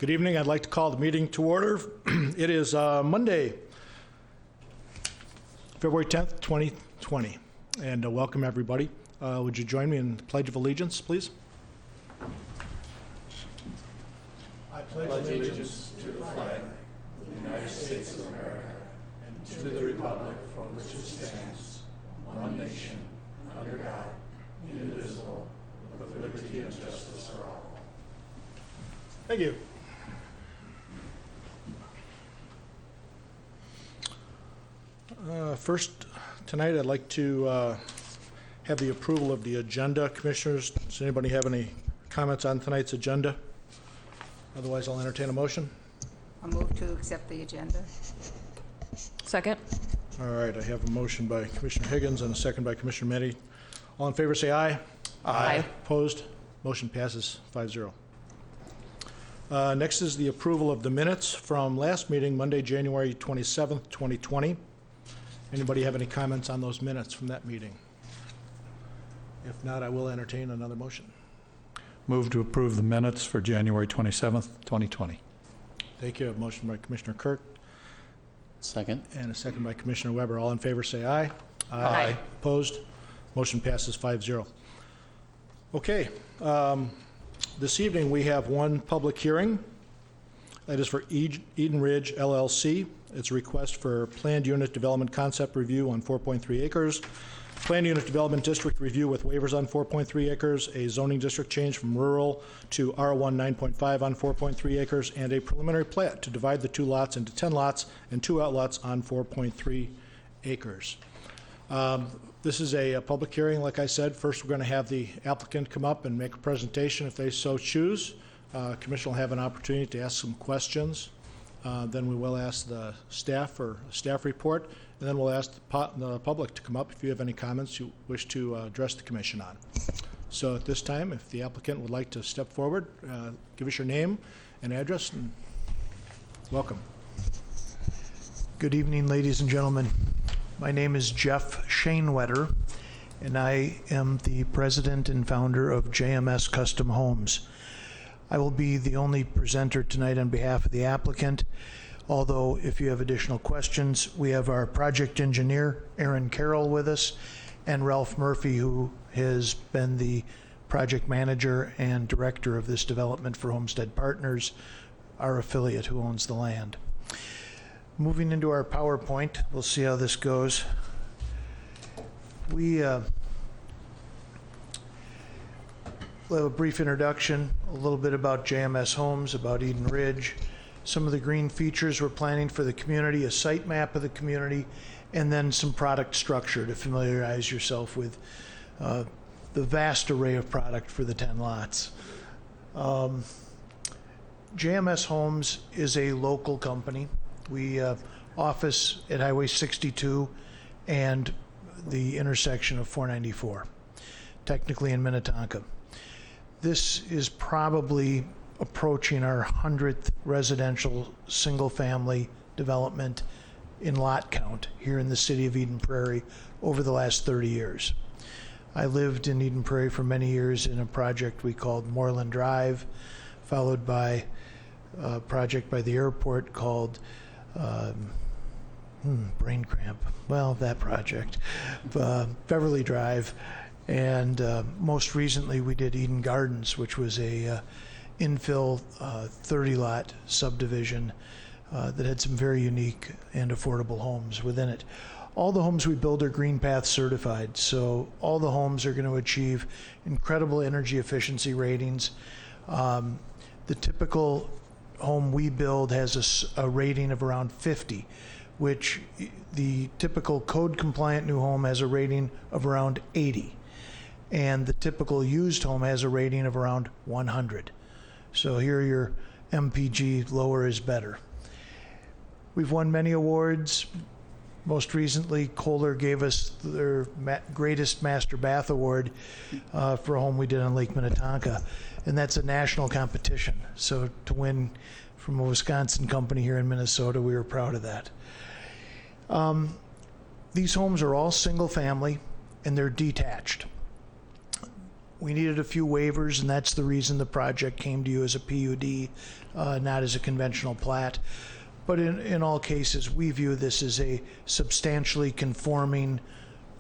Good evening. I'd like to call the meeting to order. It is Monday, February 10th, 2020. And welcome, everybody. Would you join me in the Pledge of Allegiance, please? I pledge allegiance to the flag of the United States of America and to the republic for which it stands, one nation, under God, indivisible, with liberty and justice for all. Thank you. First, tonight I'd like to have the approval of the agenda. Commissioners, does anybody have any comments on tonight's agenda? Otherwise, I'll entertain a motion. I'll move to accept the agenda. Second. All right, I have a motion by Commissioner Higgins and a second by Commissioner Meddy. All in favor say aye. Aye. Opposed? Motion passes 5-0. Next is the approval of the minutes from last meeting, Monday, January 27th, 2020. Anybody have any comments on those minutes from that meeting? If not, I will entertain another motion. Move to approve the minutes for January 27th, 2020. Thank you. A motion by Commissioner Kirk Second. and a second by Commissioner Weber. All in favor say aye. Aye. Opposed? Motion passes 5-0. Okay. This evening we have one public hearing. That is for Eden Ridge LLC. It's a request for planned unit development concept review on 4.3 acres, planned unit development district review with waivers on 4.3 acres, a zoning district change from rural to R1 9.5 on 4.3 acres, and a preliminary plat to divide the two lots into 10 lots and 2 outlots on 4.3 acres. This is a public hearing, like I said. First, we're going to have the applicant come up and make a presentation if they so choose. Commission will have an opportunity to ask some questions. Then we will ask the staff for a staff report, and then we'll ask the public to come up if you have any comments you wish to address the commission on. So at this time, if the applicant would like to step forward, give us your name and address, and welcome. Good evening, ladies and gentlemen. My name is Jeff Shanewetter, and I am the president and founder of JMS Custom Homes. I will be the only presenter tonight on behalf of the applicant, although if you have additional questions, we have our project engineer, Aaron Carroll, with us, and Ralph Murphy, who has been the project manager and director of this development for Homestead Partners, our affiliate who owns the land. Moving into our PowerPoint, we'll see how this goes. We'll have a brief introduction, a little bit about JMS Homes, about Eden Ridge, some of the green features we're planning for the community, a site map of the community, and then some product structure to familiarize yourself with the vast array of product for the 10 lots. JMS Homes is a local company. We office at Highway 62 and the intersection of 494, technically in Minnetonka. This is probably approaching our 100th residential single-family development in lot count here in the city of Eden Prairie over the last 30 years. I lived in Eden Prairie for many years in a project we called Moreland Drive, followed by a project by the airport called brain cramp. Well, that project, Beverly Drive. And most recently, we did Eden Gardens, which was a infill 30-lot subdivision that had some very unique and affordable homes within it. All the homes we build are Green Path certified, so all the homes are going to achieve incredible energy efficiency ratings. The typical home we build has a rating of around 50, which the typical code-compliant new home has a rating of around 80. And the typical used home has a rating of around 100. So here your MPG, lower is better. We've won many awards. Most recently, Kohler gave us their greatest master bath award for a home we did on Lake Minnetonka. And that's a national competition. So to win from a Wisconsin company here in Minnesota, we were proud of that. These homes are all single family and they're detached. We needed a few waivers, and that's the reason the project came to you as a PUD, not as a conventional plat. But in all cases, we view this as a substantially conforming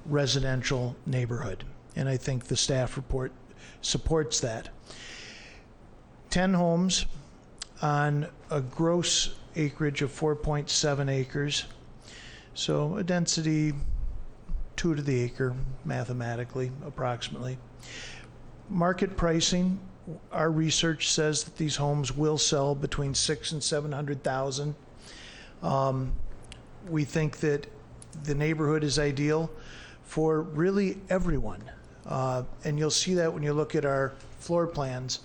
residential neighborhood. And I think the staff report supports that. 10 homes on a gross acreage of 4.7 acres. So a density 2 to the acre, mathematically, approximately. Market pricing, our research says that these homes will sell between $600,000 and $700,000. We think that the neighborhood is ideal for really everyone. And you'll see that when you look at our floor plans,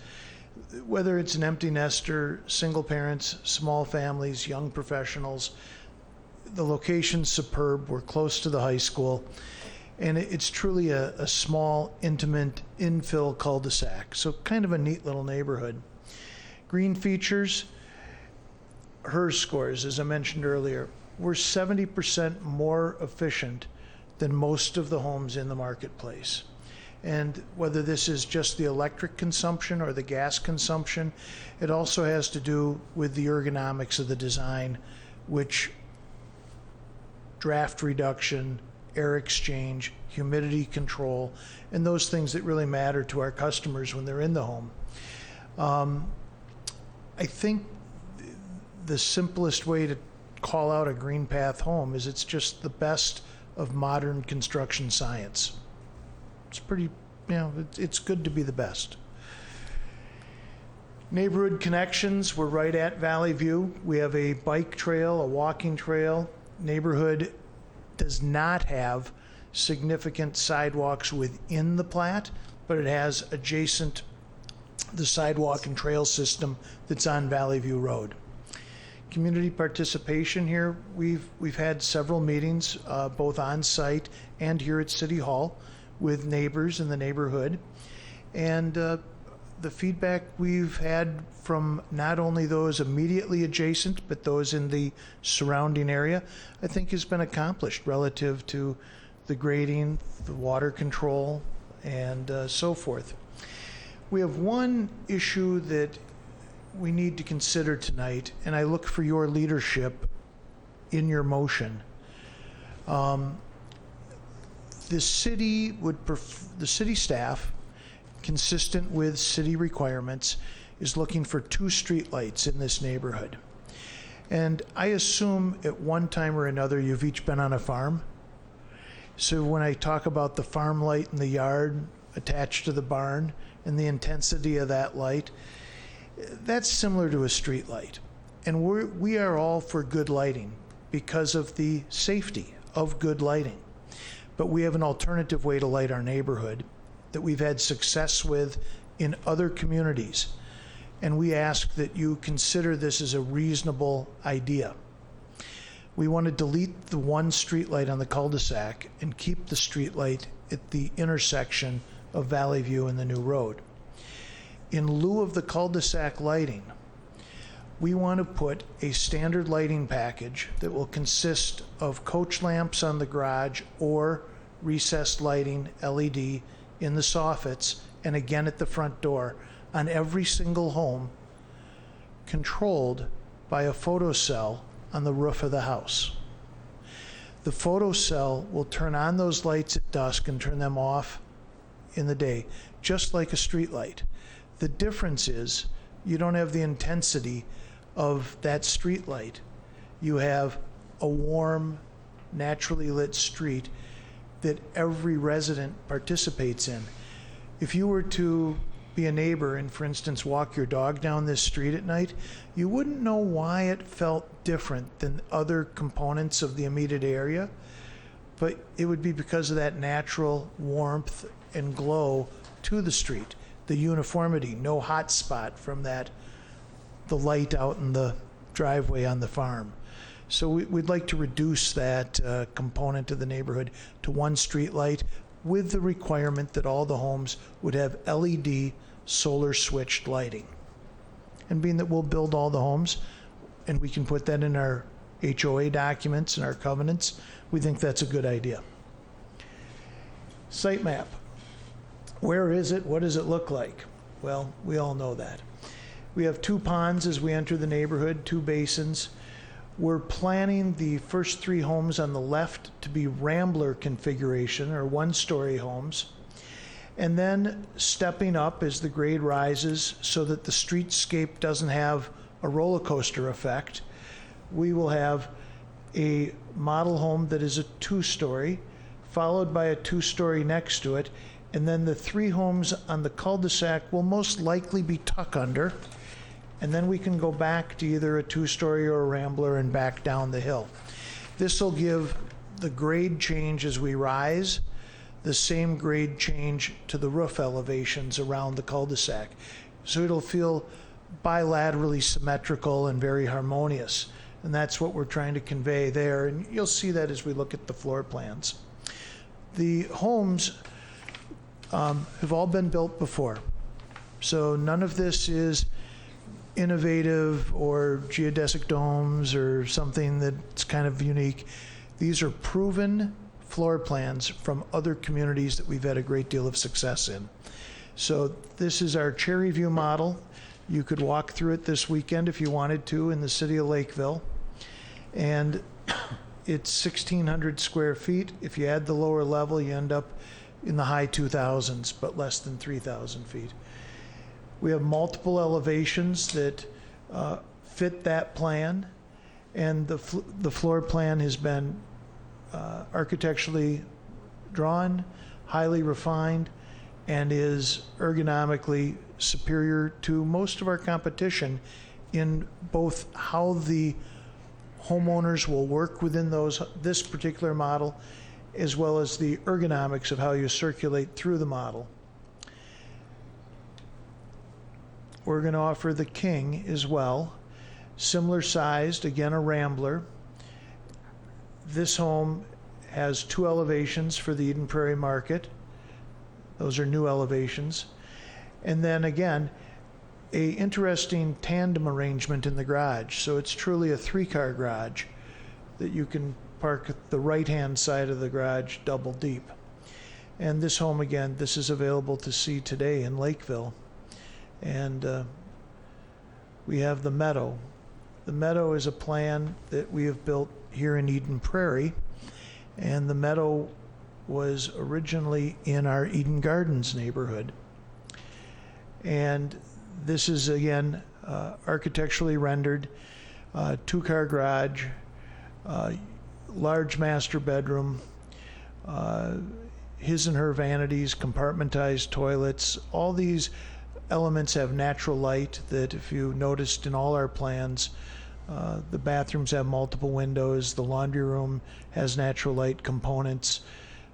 whether it's an empty nester, single parents, small families, young professionals. The location's superb. We're close to the high school. And it's truly a small, intimate infill cul-de-sac. So kind of a neat little neighborhood. Green features, HERS scores, as I mentioned earlier, we're 70% more efficient than most of the homes in the marketplace. And whether this is just the electric consumption or the gas consumption, it also has to do with the ergonomics of the design, which draft reduction, air exchange, humidity control, and those things that really matter to our customers when they're in the home. I think the simplest way to call out a green path home is it's just the best of modern construction science. It's pretty, it's good to be the best. Neighborhood connections, we're right at Valley View. We have a bike trail, a walking trail. Neighborhood does not have significant sidewalks within the plat, but it has adjacent the sidewalk and trail system that's on Valley View Road. Community participation here, we've had several meetings, both on site and here at City Hall with neighbors in the neighborhood. And the feedback we've had from not only those immediately adjacent, but those in the surrounding area, I think has been accomplished relative to the grading, the water control, and so forth. We have one issue that we need to consider tonight, and I look for your leadership in your motion. The city staff, consistent with city requirements, is looking for 2 streetlights in this neighborhood. And I assume at one time or another you've each been on a farm. So when I talk about the farm light in the yard attached to the barn and the intensity of that light, that's similar to a street light. And we are all for good lighting because of the safety of good lighting. But we have an alternative way to light our neighborhood that we've had success with in other communities. And we ask that you consider this as a reasonable idea. We want to delete the one streetlight on the cul-de-sac and keep the streetlight at the intersection of Valley View and the new road. In lieu of the cul-de-sac lighting, we want to put a standard lighting package that will consist of coach lamps on the garage or recessed lighting, LED, in the soffits, and again at the front door, on every single home, controlled by a photocell on the roof of the house. The photocell will turn on those lights at dusk and turn them off in the day, just like a street light. The difference is you don't have the intensity of that street light. You have a warm, naturally lit street that every resident participates in. If you were to be a neighbor and, for instance, walk your dog down this street at night, you wouldn't know why it felt different than other components of the immediate area, but it would be because of that natural warmth and glow to the street, the uniformity, no hot spot from the light out in the driveway on the farm. So we'd like to reduce that component of the neighborhood to one street light with the requirement that all the homes would have LED solar switched lighting. And being that we'll build all the homes and we can put that in our HOA documents and our covenants, we think that's a good idea. Site map. Where is it? What does it look like? Well, we all know that. We have 2 ponds as we enter the neighborhood, 2 basins. We're planning the first 3 homes on the left to be Rambler configuration, or 1-story homes. And then stepping up as the grade rises so that the streetscape doesn't have a roller coaster effect, we will have a model home that is a 2-story, followed by a 2-story next to it, and then the 3 homes on the cul-de-sac will most likely be tuck under, and then we can go back to either a 2-story or a Rambler and back down the hill. This will give the grade change as we rise, the same grade change to the roof elevations around the cul-de-sac. So it'll feel bilaterally symmetrical and very harmonious. And that's what we're trying to convey there. And you'll see that as we look at the floor plans. The homes have all been built before. So none of this is innovative or geodesic domes or something that's kind of unique. These are proven floor plans from other communities that we've had a great deal of success in. So this is our Cherry View model. You could walk through it this weekend if you wanted to in the city of Lakeville. And it's 1,600 square feet. If you add the lower level, you end up in the high 2,000s, but less than 3,000 feet. We have multiple elevations that fit that plan, and the floor plan has been architecturally drawn, highly refined, and is ergonomically superior to most of our competition in both how the homeowners will work within this particular model, as well as the ergonomics of how you circulate through the model. We're going to offer the King as well, similar sized, again a Rambler. This home has 2 elevations for the Eden Prairie Market. Those are new elevations. And then again, a interesting tandem arrangement in the garage. So it's truly a 3-car garage that you can park at the right-hand side of the garage double deep. And this home, again, this is available to see today in Lakeville. And we have the Meadow. The Meadow is a plan that we have built here in Eden Prairie, and the Meadow was originally in our Eden Gardens neighborhood. And this is, again, architecturally rendered, 2-car garage, large master bedroom, his and her vanities, compartmentized toilets. All these elements have natural light that, if you noticed in all our plans, the bathrooms have multiple windows, the laundry room has natural light components,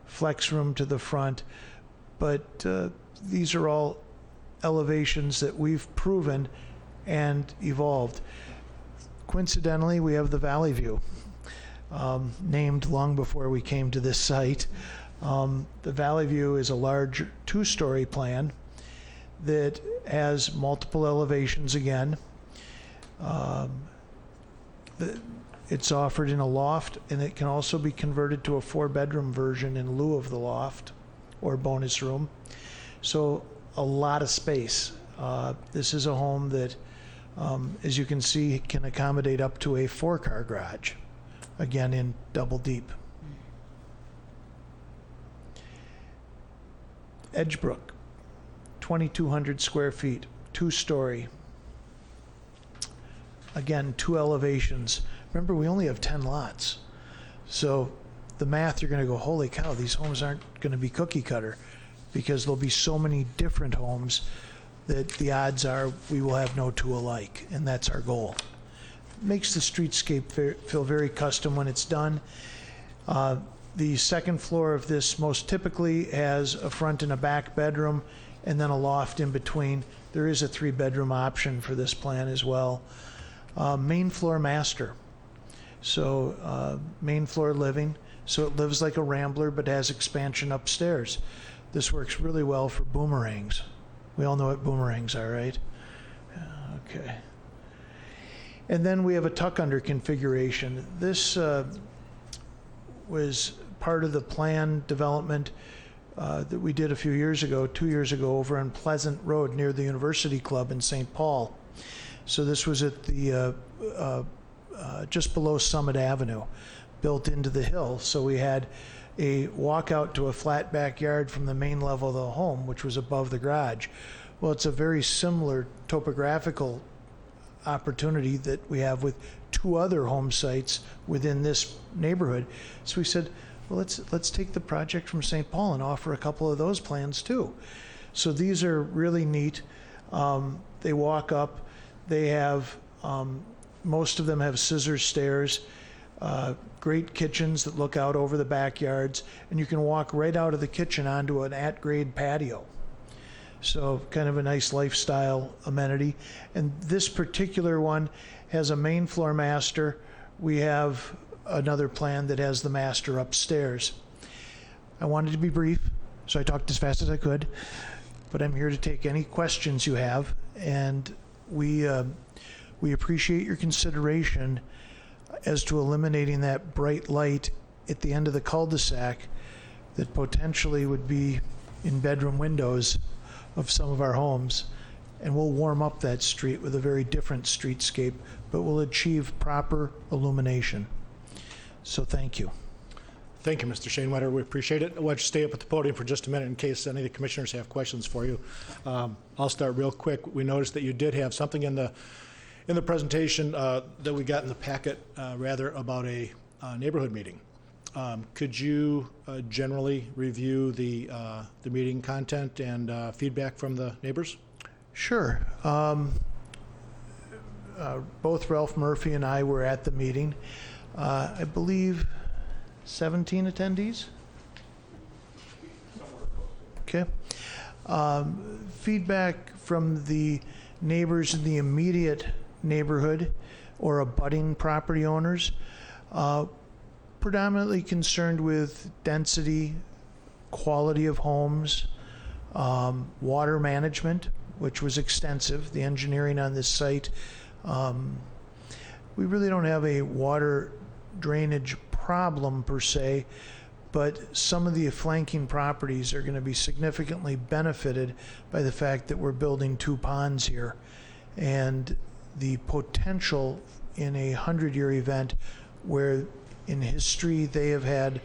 flex room to the front. But these are all elevations that we've proven and evolved. Coincidentally, we have the Valley View, named long before we came to this site. The Valley View is a large 2-story plan that has multiple elevations again. It's offered in a loft, and it can also be converted to a 4-bedroom version in lieu of the loft or bonus room. So a lot of space. This is a home that, as you can see, can accommodate up to a 4-car garage, again in double deep. Edgebrook, 2,200 square feet, 2-story. Again, 2 elevations. Remember, we only have 10 lots. So the math, you're going to go, holy cow, these homes aren't going to be cookie cutter, because there'll be so many different homes that the odds are we will have no 2 alike, and that's our goal. Makes the streetscape feel very custom when it's done. The second floor of this most typically has a front and a back bedroom, and then a loft in between. There is a 3-bedroom option for this plan as well. Main floor master. So main floor living. So it lives like a Rambler but has expansion upstairs. This works really well for boomerangs. We all know what boomerangs are, right? Okay. And then we have a tuck under configuration. This was part of the plan development that we did a few years ago, 2 years ago, over on Pleasant Road near the University Club in St. Paul. So this was at the just below Summit Avenue, built into the hill. So we had a walkout to a flat backyard from the main level of the home, which was above the garage. Well, it's a very similar topographical opportunity that we have with 2 other home sites within this neighborhood. So we said, well, let's take the project from St. Paul and offer a couple of those plans too. So these are really neat. They walk up. They have, most of them have scissor stairs, great kitchens that look out over the backyards, and you can walk right out of the kitchen onto an at-grade patio. So kind of a nice lifestyle amenity. And this particular one has a main floor master. We have another plan that has the master upstairs. I wanted to be brief, so I talked as fast as I could, but I'm here to take any questions you have, and we appreciate your consideration as to eliminating that bright light at the end of the cul-de-sac that potentially would be in bedroom windows of some of our homes. And we'll warm up that street with a very different streetscape, but we'll achieve proper illumination. So thank you. Thank you, Mr. Shanewetter. We appreciate it. I'll let you stay up at the podium for just a minute in case any of the commissioners have questions for you. I'll start real quick. We noticed that you did have something in the presentation that we got in the packet, rather, about a neighborhood meeting. Could you generally review the meeting content and feedback from the neighbors? Sure. Both Ralph Murphy and I were at the meeting. I believe 17 attendees? Okay. Feedback from the neighbors in the immediate neighborhood or abutting property owners, predominantly concerned with density, quality of homes, water management, which was extensive. The engineering on this site, we really don't have a water drainage problem per se, but some of the flanking properties are going to be significantly benefited by the fact that we're building 2 ponds here. And the potential in a 100-year event where in history they have had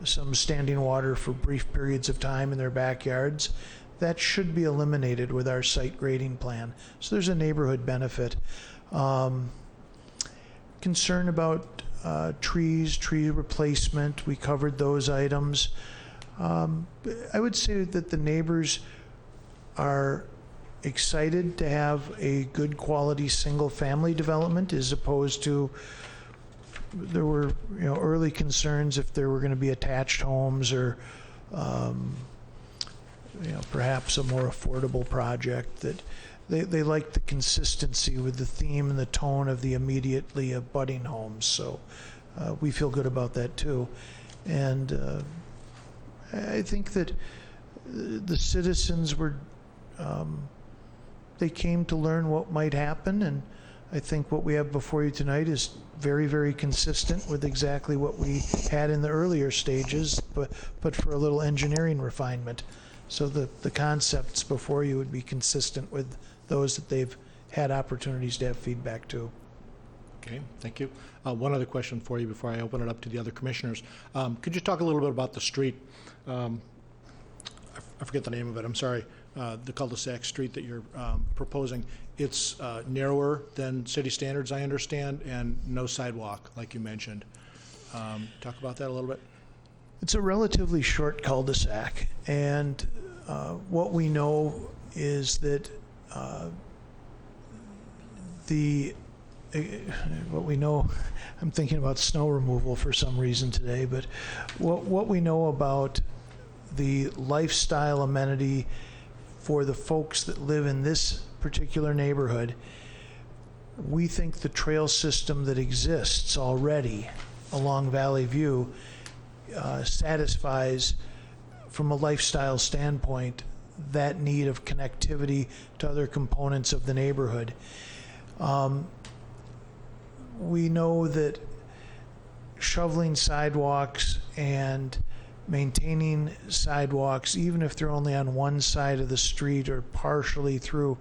some standing water for brief periods of time in their backyards, that should be eliminated with our site grading plan. So there's a neighborhood benefit. Concern about tree replacement, we covered those items. I would say that the neighbors are excited to have a good quality single family development as opposed to, there were early concerns if there were going to be attached homes or perhaps a more affordable project. That they like the consistency with the theme and the tone of the immediately abutting homes. So we feel good about that too. And I think that the citizens were, they came to learn what might happen, and I think what we have before you tonight is very, very consistent with exactly what we had in the earlier stages, but for a little engineering refinement. So the concepts before you would be consistent with those that they've had opportunities to have feedback to. Okay, thank you. One other question for you before I open it up to the other commissioners. Could you talk a little bit about the street? I forget the name of it, I'm sorry. The cul-de-sac street that you're proposing. It's narrower than city standards, I understand, and no sidewalk, like you mentioned. Talk about that a little bit. It's a relatively short cul-de-sac, and what we know is that what we know, I'm thinking about snow removal for some reason today, but what we know about the lifestyle amenity for the folks that live in this particular neighborhood, we think the trail system that exists already along Valley View satisfies, from a lifestyle standpoint, that need of connectivity to other components of the neighborhood. We know that shoveling sidewalks and maintaining sidewalks, even if they're only on one side of the street or partially through,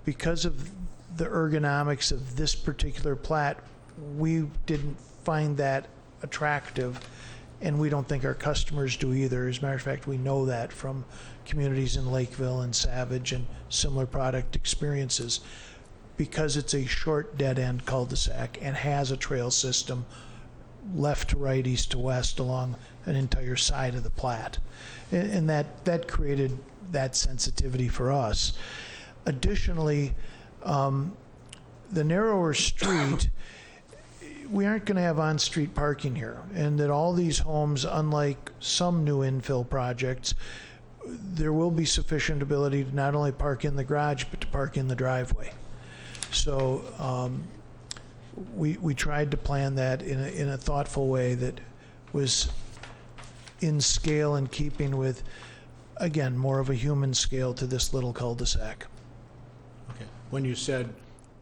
because of the ergonomics of this particular plat, we didn't find that attractive, and we don't think our customers do either. As a matter of fact, we know that from communities in Lakeville and Savage and similar product experiences, because it's a short dead-end cul-de-sac and has a trail system left to right, east to west along an entire side of the plat. And that created that sensitivity for us. Additionally, the narrower street, we aren't going to have on-street parking here, and that all these homes, unlike some new infill projects, there will be sufficient ability to not only park in the garage, but to park in the driveway. So we tried to plan that in a thoughtful way that was in scale and keeping with, again, more of a human scale to this little cul-de-sac. Okay. When you said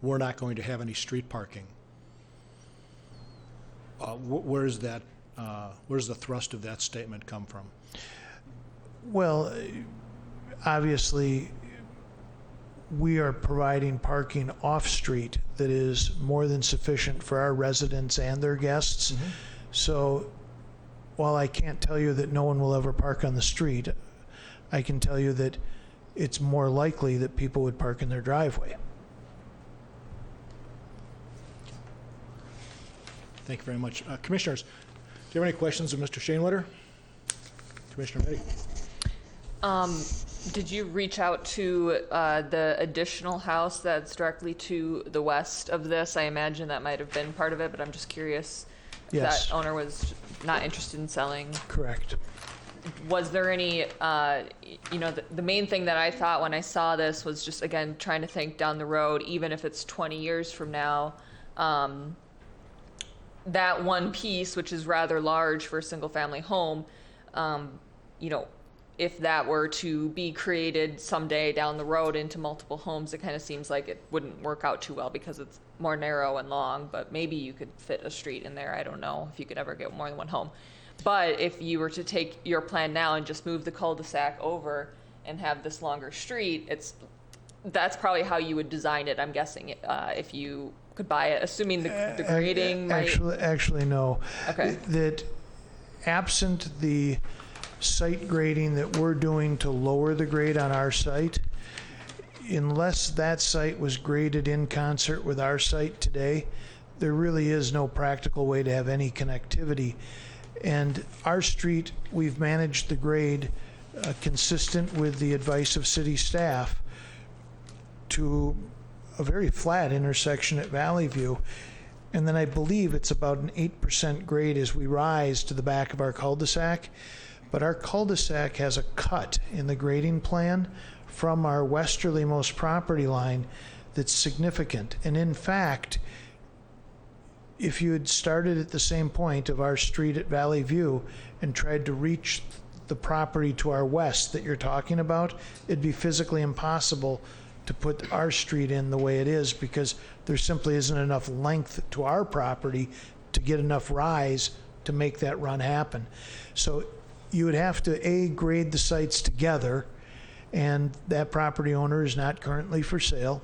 we're not going to have any street parking, where's that? Where's the thrust of that statement come from? Well, obviously, we are providing parking off-street that is more than sufficient for our residents and their guests. Mm-hmm. So while I can't tell you that no one will ever park on the street, I can tell you that it's more likely that people would park in their driveway. Thank you very much. Commissioners, do you have any questions of Mr. Shanewetter? Commissioner Meddy? Did you reach out to the additional house that's directly to the west of this? I imagine that might have been part of it, but I'm just curious if Yes. that owner was not interested in selling. Correct. Was there any, the main thing that I thought when I saw this was just, again, trying to think down the road, even if it's 20 years from now, that one piece, which is rather large for a single-family home, if that were to be created someday down the road into multiple homes, it kind of seems like it wouldn't work out too well because it's more narrow and long, but maybe you could fit a street in there. I don't know if you could ever get more than one home. But if you were to take your plan now and just move the cul-de-sac over and have this longer street, that's probably how you would design it, I'm guessing, if you could buy it, assuming the grading might... Actually, no. Okay. That absent the site grading that we're doing to lower the grade on our site, unless that site was graded in concert with our site today, there really is no practical way to have any connectivity. And our street, we've managed the grade consistent with the advice of city staff to a very flat intersection at Valley View. And then I believe it's about an 8% grade as we rise to the back of our cul-de-sac. But our cul-de-sac has a cut in the grading plan from our westerlymost property line that's significant. And in fact, if you had started at the same point of our street at Valley View and tried to reach the property to our west that you're talking about, it'd be physically impossible to put our street in the way it is because there simply isn't enough length to our property to get enough rise to make that run happen. So you would have to, A, grade the sites together, and that property owner is not currently for sale.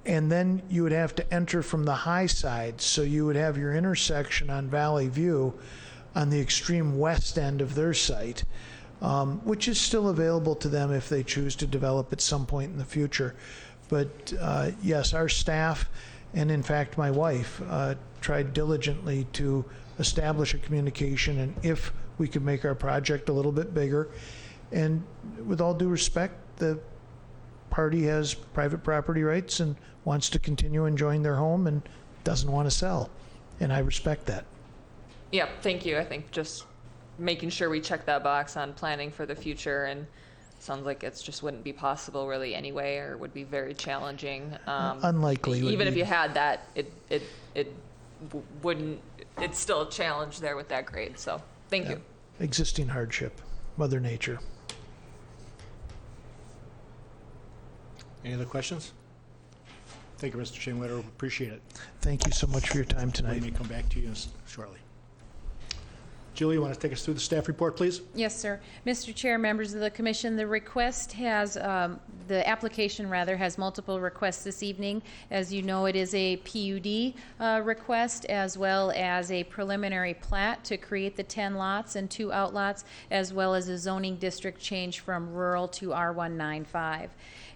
And then you would have to enter from the high side, so you would have your intersection on Valley View on the extreme west end of their site, which is still available to them if they choose to develop at some point in the future. But yes, our staff, and in fact my wife, tried diligently to establish a communication, and if we could make our project a little bit bigger. And with all due respect, the party has private property rights and wants to continue enjoying their home and doesn't want to sell. And I respect that. Yeah, thank you. I think just making sure we check that box on planning for the future, and sounds like it's just wouldn't be possible really anyway, or would be very challenging. Unlikely. would Even if be- you had that, it wouldn't. It's still a challenge there with that grade. So thank you. Existing hardship, Mother Nature. Any other questions? Thank you, Mr. Shanewetter. Appreciate it. Thank you so much for your time We tonight. may come back to you shortly. Julie, you want to take us through the staff report, please? Yes, sir. Mr. Chair, members of the commission, the request has, the application rather, has multiple requests this evening. As you know, it is a PUD request as well as a preliminary plat to create the 10 lots and 2 outlots, as well as a zoning district change from rural to R195.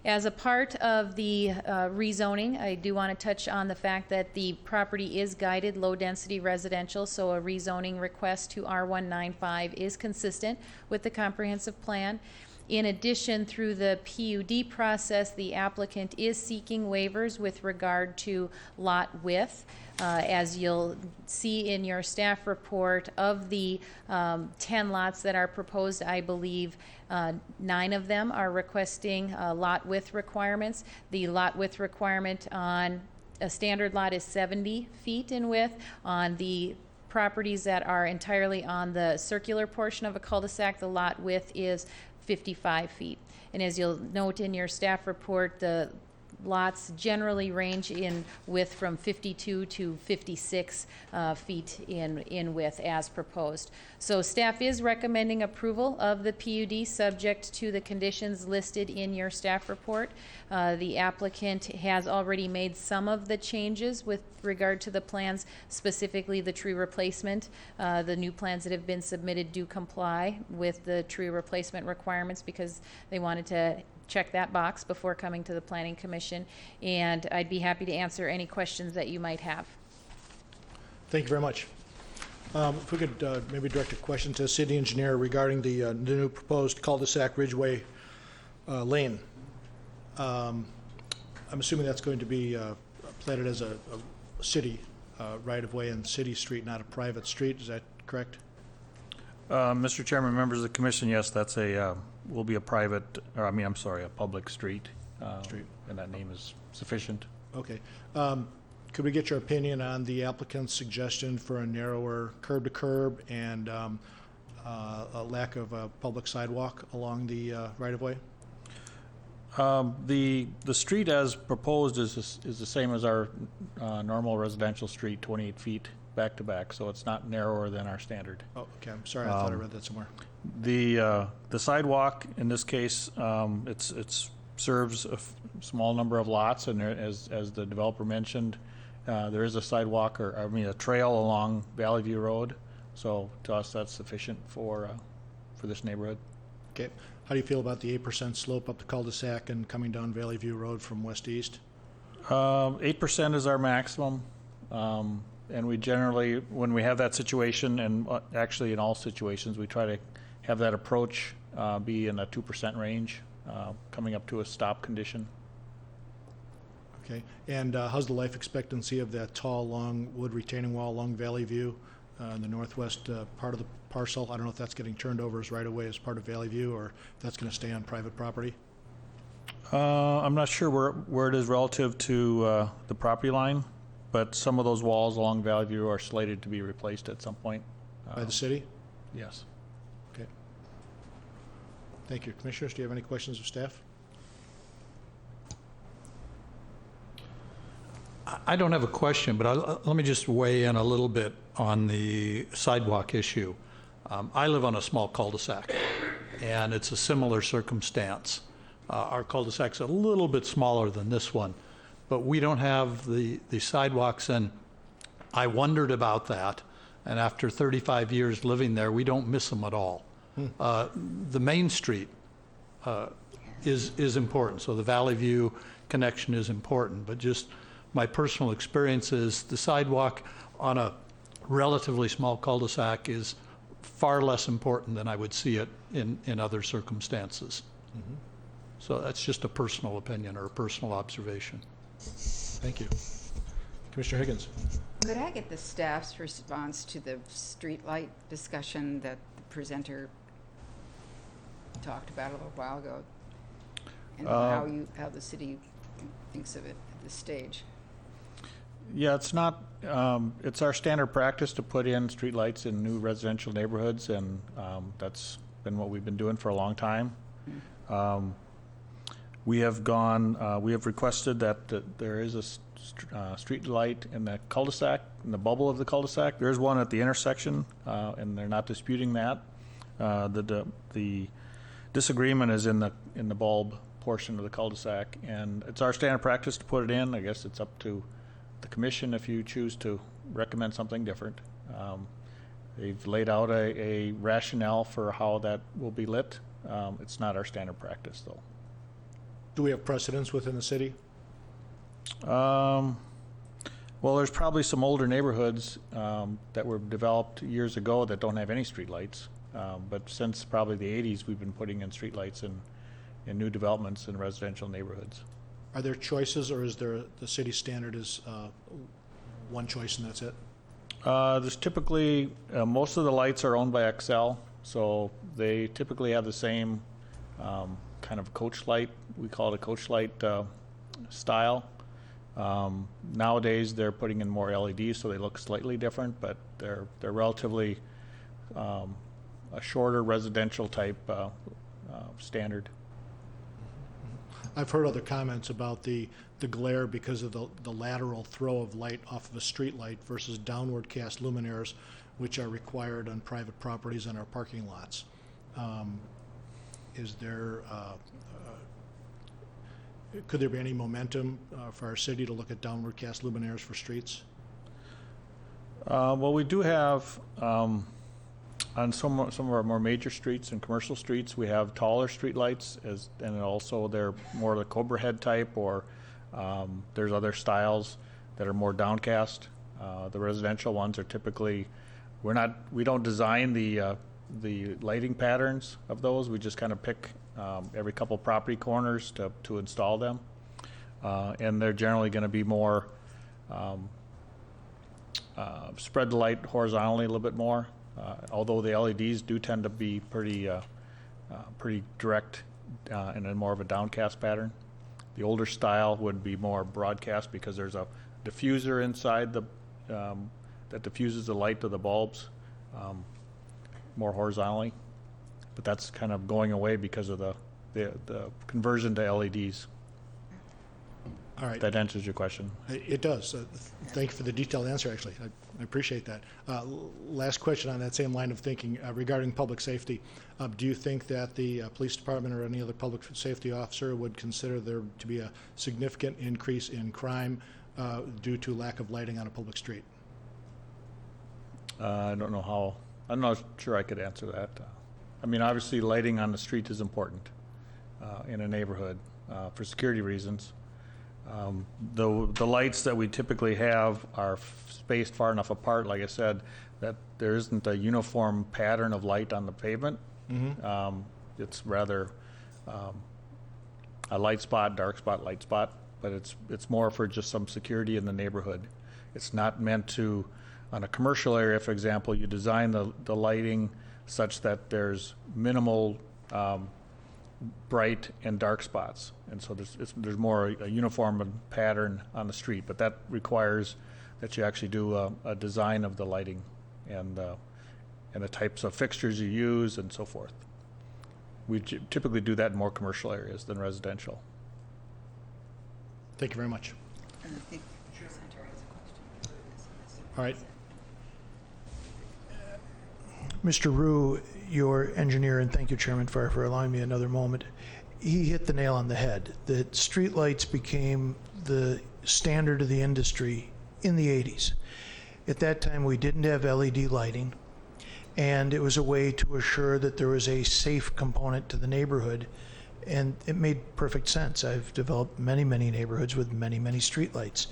As a part of the rezoning, I do want to touch on the fact that the property is guided low-density residential, so a rezoning request to R195 is consistent with the comprehensive plan. In addition, through the PUD process, the applicant is seeking waivers with regard to lot width. As you'll see in your staff report, of the 10 lots that are proposed, I believe 9 of them are requesting lot width requirements. The lot width requirement on a standard lot is 70 feet in width. On the properties that are entirely on the circular portion of a cul-de-sac, the lot width is 55 feet. And as you'll note in your staff report, the lots generally range in width from 52 to 56 feet in width as proposed. So staff is recommending approval of the PUD subject to the conditions listed in your staff report. The applicant has already made some of the changes with regard to the plans, specifically the tree replacement. The new plans that have been submitted do comply with the tree replacement requirements because they wanted to check that box before coming to the Planning Commission, and I'd be happy to answer any questions that you might have. Thank you very much. If we could maybe direct a question to the city engineer regarding the new proposed cul-de-sac Ridgeway Lane. I'm assuming that's going to be platted as a city right-of-way and city street, not a private street. Is that correct? Mr. Chairman, members of the commission, yes, that's will be a private, or I mean, I'm sorry, a public street. Street. And that name is sufficient. Okay. Could we get your opinion on the applicant's suggestion for a narrower curb-to-curb and a lack of a public sidewalk along the right-of-way? The street as proposed is the same as our normal residential street, 28 feet back to back, so it's not narrower than our standard. Oh, okay. I'm sorry. I thought I read that somewhere. The sidewalk in this case, it's serves a small number of lots, and there, as the developer mentioned, there is a sidewalk, or I mean a trail along Valley View Road. So to us, that's sufficient for this neighborhood. Okay. How do you feel about the 8% slope up the cul-de-sac and coming down Valley View Road from west to east? 8% is our maximum. And we generally, when we have that situation, and actually in all situations, we try to have that approach be in a 2% range, coming up to a stop condition. Okay. And how's the life expectancy of that tall, long wood retaining wall along Valley View in the northwest part of the parcel? I don't know if that's getting turned over as right-of-way as part of Valley View, or if that's going to stay on private property. I'm not sure where it is relative to the property line, but some of those walls along Valley View are slated to be replaced at some point. By the city? Yes. Okay. Thank you. Commissioners, do you have any questions of staff? I don't have a question, but let me just weigh in a little bit on the sidewalk issue. I live on a small cul-de-sac, and it's a similar circumstance. Our cul-de-sac's a little bit smaller than this one, but we don't have the sidewalks, and I wondered about that. And after 35 years living there, we don't miss them at all. The main street is important, so the Valley View connection is important, but just my personal experience is the sidewalk on a relatively small cul-de-sac is far less important than I would see it in other circumstances. Mm-hmm. So that's just a personal opinion or a personal observation. Thank you. Commissioner Higgins. Could I get the staff's response to the streetlight discussion that the presenter talked about a little while ago? And how the city thinks of it at this stage? Yeah, it's not, it's our standard practice to put in streetlights in new residential neighborhoods, and that's been what we've been doing for a long time. We have requested that there is street light in the cul-de-sac, in the bubble of the cul-de-sac. There's one at the intersection, and they're not disputing that. The disagreement is in the bulb portion of the cul-de-sac, and it's our standard practice to put it in. I guess it's up to the commission if you choose to recommend something different. They've laid out a rationale for how that will be lit. It's not our standard practice, though. Do we have precedents within the city? Well, there's probably some older neighborhoods that were developed years ago that don't have any streetlights. But since probably the 80s, we've been putting in streetlights in new developments in residential neighborhoods. Are there choices, or is there, the city standard is one choice and that's it? There's typically, most of the lights are owned by XL, so they typically have the same kind of coach light. We call it a coach light style. Nowadays, they're putting in more LEDs, so they look slightly different, but they're relatively a shorter residential type standard. I've heard other comments about the glare because of the lateral throw of light off of a street light versus downward cast luminaires, which are required on private properties and our parking lots. Is there, could there be any momentum for our city to look at downward cast luminaires for streets? Well, we do have, on some of our more major streets and commercial streets, we have taller street lights, and also they're more the Cobra head type, or there's other styles that are more downcast. The residential ones are typically, we don't design the lighting patterns of those. We just kind of pick every couple property corners to install them, and they're generally going to be more spread the light horizontally a little bit more. Although the LEDs do tend to be pretty direct and in more of a downcast pattern. The older style would be more broadcast because there's a diffuser inside that diffuses the light to the bulbs more horizontally. But that's kind of going away because of the conversion to LEDs. All right. That answers your question. It does. Thank you for the detailed answer, actually. I appreciate that. Last question on that same line of thinking regarding public safety. Do you think that the police department or any other public safety officer would consider there to be a significant increase in crime due to lack of lighting on a public street? I don't know how. I'm not sure I could answer that. I mean, obviously, lighting on the street is important in a neighborhood for security reasons. The lights that we typically have are spaced far enough apart, like I said, that there isn't a uniform pattern of light on the pavement. Mm-hmm. It's rather a light spot, dark spot, light spot, but it's more for just some security in the neighborhood. It's not meant to, on a commercial area, for example, you design the lighting such that there's minimal bright and dark spots, and so there's more a uniform pattern on the street, but that requires that you actually do a design of the lighting and the types of fixtures you use and so forth. We typically do that in more commercial areas than residential. Thank you very much. And I think the presenter has a question. All right. Mr. Rue, your engineer, and thank you, Chairman Farr, for allowing me another moment. He hit the nail on the head. That streetlights became the standard of the industry in the 80s. At that time, we didn't have LED lighting, and it was a way to assure that there was a safe component to the neighborhood, and it made perfect sense. I've developed many, many neighborhoods with many, many streetlights.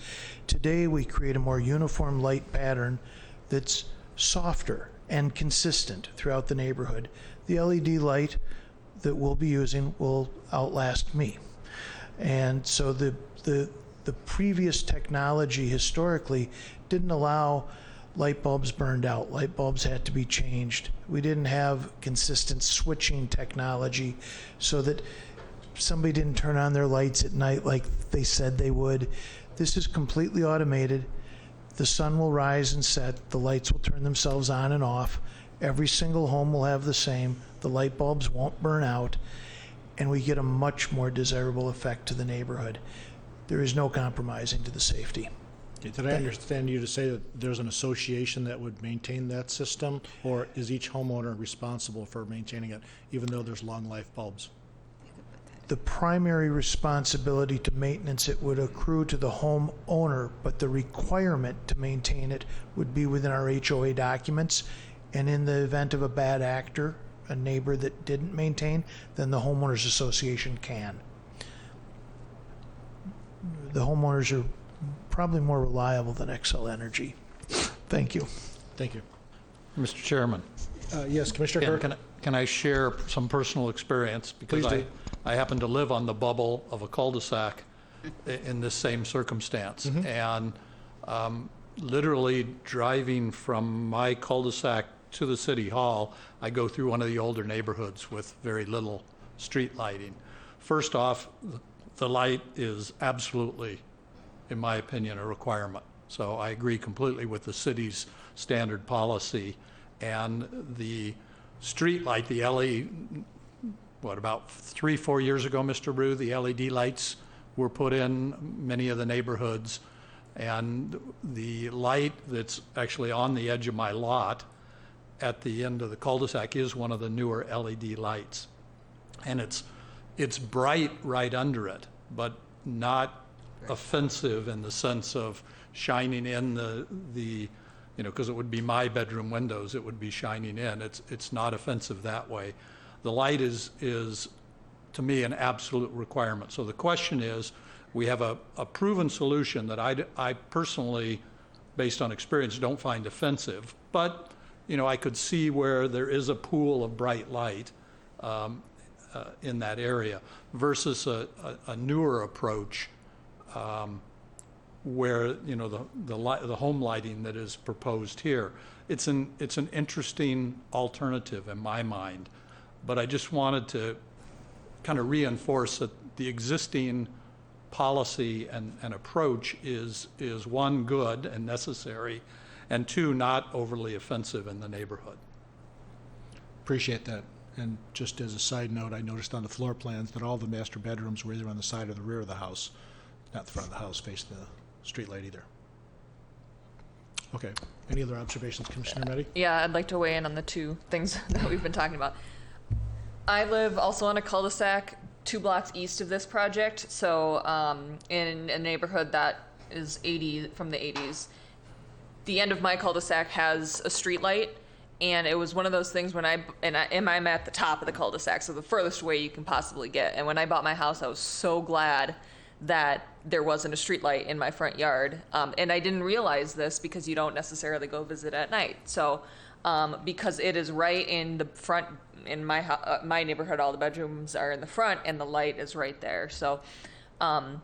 Today, we create a more uniform light pattern that's softer and consistent throughout the neighborhood. The LED light that we'll be using will outlast me. And so the previous technology historically didn't allow light bulbs burned out. Light bulbs had to be changed. We didn't have consistent switching technology so that somebody didn't turn on their lights at night like they said they would. This is completely automated. The sun will rise and set. The lights will turn themselves on and off. Every single home will have the same. The light bulbs won't burn out. And we get a much more desirable effect to the neighborhood. there is no compromising to the safety. Did I understand you to say that there's an association that would maintain that system, or is each homeowner responsible for maintaining it, even though there's long life bulbs? The primary responsibility to maintenance it would accrue to the homeowner, but the requirement to maintain it would be within our HOA documents. And in the event of a bad actor, a neighbor that didn't maintain, then the homeowners association can. The homeowners are probably more reliable than Xcel Energy. Thank you. Thank you. Mr. Chairman, Yes, Commissioner Kirk? can I share some personal experience? Because Please do. I happen to live on the bubble of a cul-de-sac in this same circumstance. And literally driving from my cul-de-sac to the city hall, I go through one of the older neighborhoods with very little street lighting. First off, the light is absolutely, in my opinion, a requirement. So I agree completely with the city's standard policy. And the street light, the LED, about 3-4 years ago, Mr. Rue, the LED lights were put in many of the neighborhoods. And the light that's actually on the edge of my lot at the end of the cul-de-sac is one of the newer LED lights. And it's bright right under it, but not offensive in the sense of shining in the because it would be my bedroom windows, it would be shining in. It's not offensive that way. The light is to me an absolute requirement. So the question is, we have a proven solution that I personally, based on experience, don't find offensive, but I could see where there is a pool of bright light in that area versus a newer approach where the home lighting that is proposed here. It's an interesting alternative in my mind, but I just wanted to kind of reinforce that the existing policy and approach is one, good and necessary, and two, not overly offensive in the neighborhood. Appreciate that. And just as a side note, I noticed on the floor plans that all the master bedrooms were either on the side or the rear of the house, not the front of the house, facing the street light either. Okay. Any other observations, Commissioner Meddy? Yeah, I'd like to weigh in on the two things that we've been talking about. I live also on a cul-de-sac 2 blocks east of this project, so in a neighborhood that is from the 80s. The end of my cul-de-sac has a street light, and it was one of those things when I'm at the top of the cul-de-sac, so the furthest away you can possibly get. And when I bought my house, I was so glad that there wasn't a street light in my front yard. And I didn't realize this because you don't necessarily go visit at night. So because it is right in the front, in my neighborhood, all the bedrooms are in the front and the light is right there. So while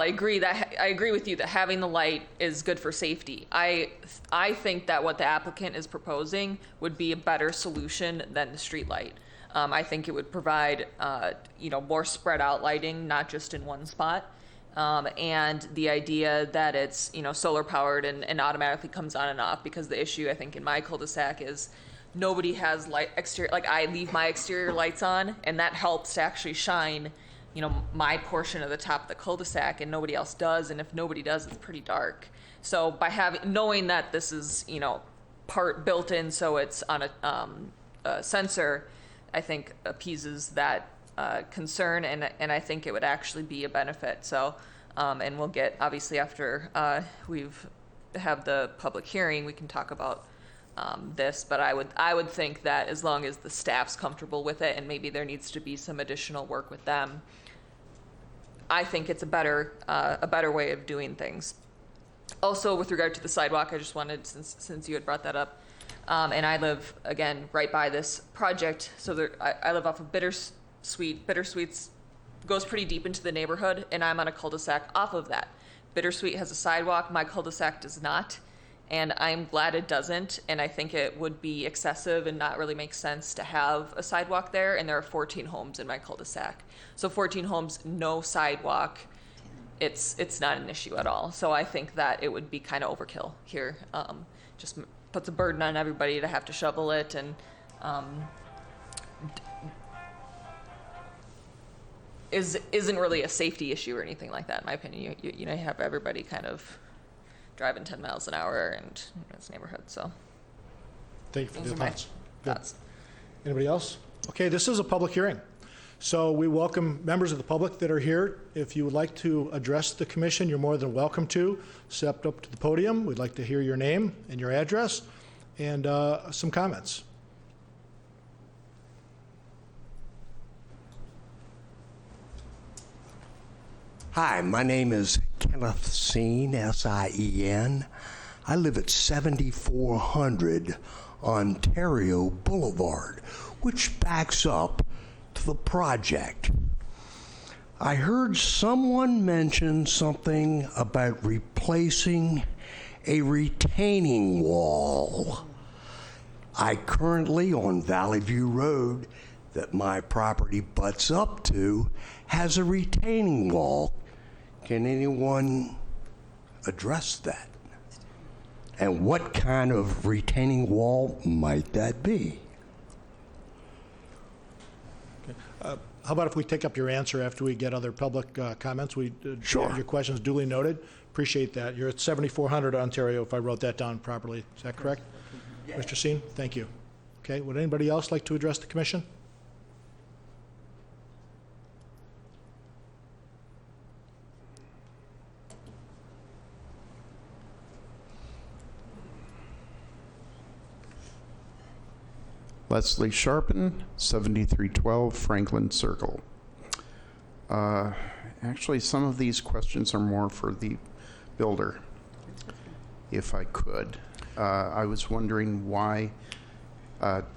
I agree with you that having the light is good for safety, I think that what the applicant is proposing would be a better solution than the street light. I think it would provide more spread out lighting, not just in one spot. And the idea that it's solar powered and automatically comes on and off, because the issue I think in my cul-de-sac is nobody has exterior, like I leave my exterior lights on, and that helps to actually shine my portion of the top of the cul-de-sac, and nobody else does. And if nobody does, it's pretty dark. So by knowing that this is, part built in, so it's on a sensor, I think appeases that concern, and I think it would actually be a benefit. So, and we'll get, obviously after we've have the public hearing, we can talk about this, but I would think that as long as the staff's comfortable with it, and maybe there needs to be some additional work with them, I think it's a better way of doing things. Also, with regard to the sidewalk, I just wanted, since you had brought that up, and I live again right by this project, so I live off of Bittersweet. Bittersweet's goes pretty deep into the neighborhood, and I'm on a cul-de-sac off of that. Bittersweet has a sidewalk, my cul-de-sac does not. And I'm glad it doesn't, and I think it would be excessive and not really make sense to have a sidewalk there, and there are 14 homes in my cul-de-sac. So 14 homes, no sidewalk, it's not an issue at all. So I think that it would be kind of overkill here. Just puts a burden on everybody to have to shovel it, and isn't really a safety issue or anything like that, in my opinion. You know, you have everybody kind of driving 10 miles an hour and it's neighborhood, so Thank you for those your are my thoughts. Good. thoughts. Anybody else? Okay, this is a public hearing. So we welcome members of the public that are here. If you would like to address the commission, you're more than welcome to. Step up to the podium. We'd like to hear your name and your address and some comments. Hi, my name is Kenneth Seen, S-I-E-N. I live at 7400 Ontario Boulevard, which backs up to the project. I heard someone mention something about replacing a retaining wall. I currently, on Valley View Road, that my property butts up to, has a retaining wall. Can anyone address that? And what kind of retaining wall might that be? How about if we take up your answer after we get other public comments? We Sure. Your question's duly noted. Appreciate that. You're at 7400 Ontario, if I wrote that down properly. Is that correct? Mr. Seen, thank you. Okay, would anybody else like to address the commission? Leslie Sharpen, 7312 Franklin Circle. Actually, some of these questions are more for the builder, if I could. I was wondering why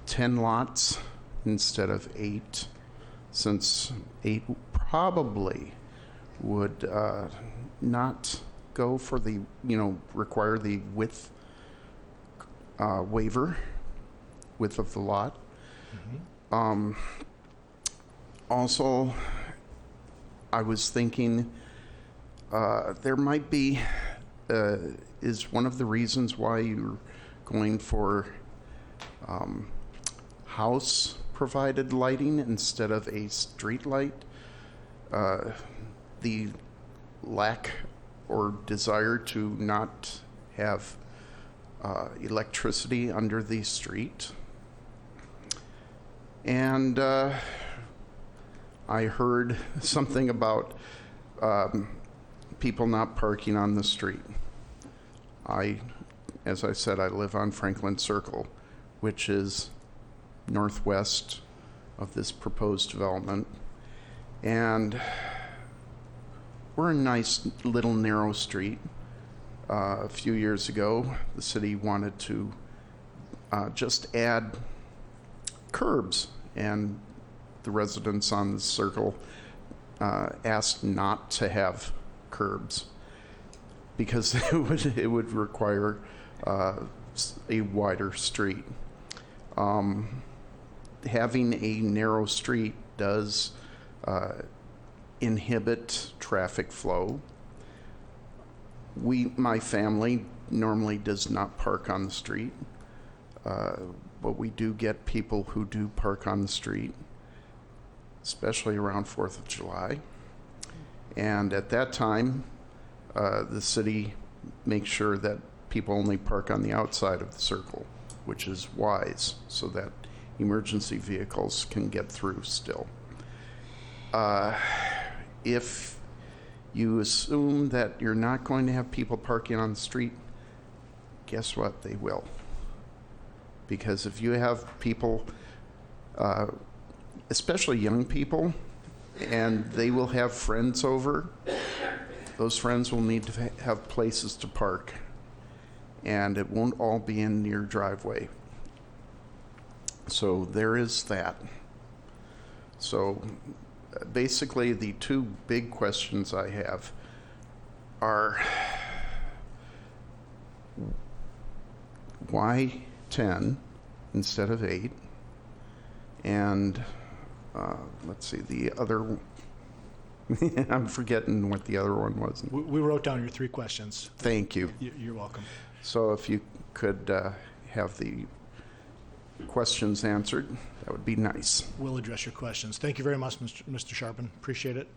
10 lots instead of 8, since 8 probably would not go for the, require the width waiver, width of the lot. Also, I was thinking there might be, is one of the reasons why you're going for house-provided lighting instead of a street light, the lack or desire to not have electricity under the street. And I heard something about people not parking on the street. As I said, I live on Franklin Circle, which is northwest of this proposed development. And we're a nice little narrow street. A few years ago, the city wanted to just add curbs, and the residents on the circle asked not to have curbs because it would require a wider street. Having a narrow street does inhibit traffic flow. My family normally does not park on the street, but we do get people who do park on the street, especially around 4th of July. And at that time, the city makes sure that people only park on the outside of the circle, which is wise, so that emergency vehicles can get through still. If you assume that you're not going to have people parking on the street, guess what? They will. Because if you have people, especially young people, and they will have friends over, those friends will need to have places to park. And it won't all be in your driveway. So there is that. So basically, the two big questions I have are, why 10 instead of 8? And let's see, the other, I'm forgetting what the other one was. We wrote down your 3 questions. Thank you. You're welcome. So if you could have the questions answered, that would be nice. We'll address your questions. Thank you very much, Mr. Sharpen. Appreciate it.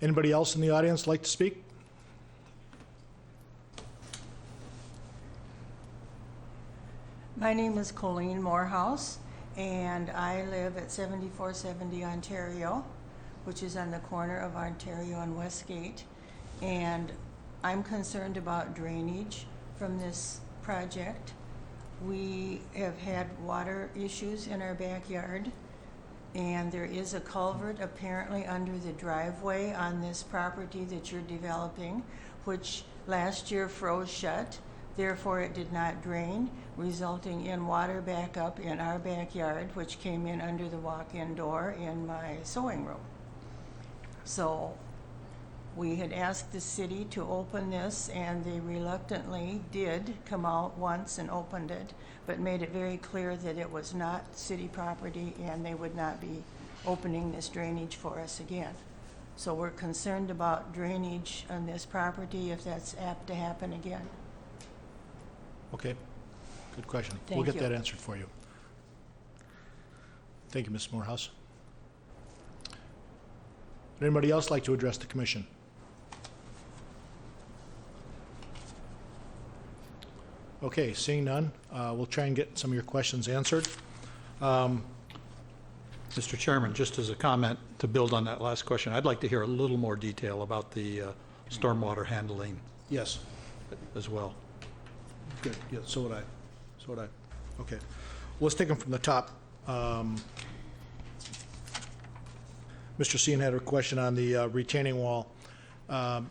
Anybody else in the audience like to speak? My name is Colleen Morehouse, and I live at 7470 Ontario, which is on the corner of Ontario and Westgate. And I'm concerned about drainage from this project. We have had water issues in our backyard, and there is a culvert apparently under the driveway on this property that you're developing, which last year froze shut. Therefore, it did not drain, resulting in water backup in our backyard, which came in under the walk-in door in my sewing room. So we had asked the city to open this, and they reluctantly did come out once and opened it, but made it very clear that it was not city property and they would not be opening this drainage for us again. So we're concerned about drainage on this property if that's apt to happen again. Okay, good question. Thank We'll get you. that answered for you. Thank you, Ms. Morehouse. Would anybody else like to address the commission? Okay, seeing none, we'll try and get some of your questions answered. Mr. Chairman, just as a comment to build on that last question, I'd like to hear a little more detail about the stormwater handling Yes, as well. good, yeah, so would I, Okay, let's take them from the top. Mr. Sean had a question on the retaining wall, the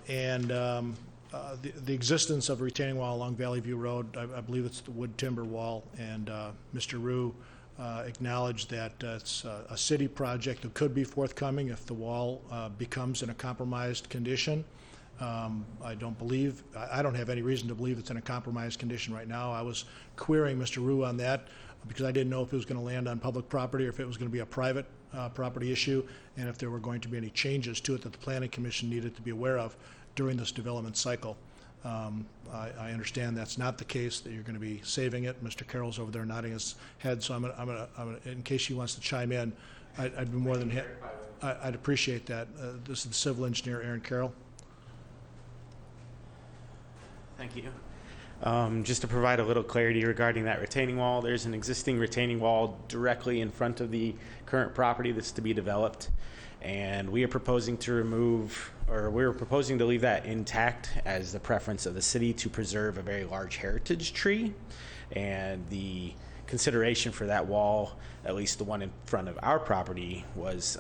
existence of a retaining wall along Valley View Road. I believe it's the wood timber wall, and Mr. Rue acknowledged that it's a city project that could be forthcoming if the wall becomes in a compromised condition. I don't have any reason to believe it's in a compromised condition right now. I was querying Mr. Rue on that because I didn't know if it was going to land on public property or if it was going to be a private property issue, and if there were going to be any changes to it that the Planning Commission needed to be aware of during this development cycle. I understand that's not the case, that you're going to be saving it. Mr. Carroll's over there nodding his head, so I'm gonna, in case he wants to chime in, I'd be more than I'd appreciate that. This is the civil engineer, Aaron Carroll. Thank you. Just to provide a little clarity regarding that retaining wall, there's an existing retaining wall directly in front of the current property that's to be developed. And we are proposing to we're proposing to leave that intact as the preference of the city to preserve a very large heritage tree. And the consideration for that wall, at least the one in front of our property, was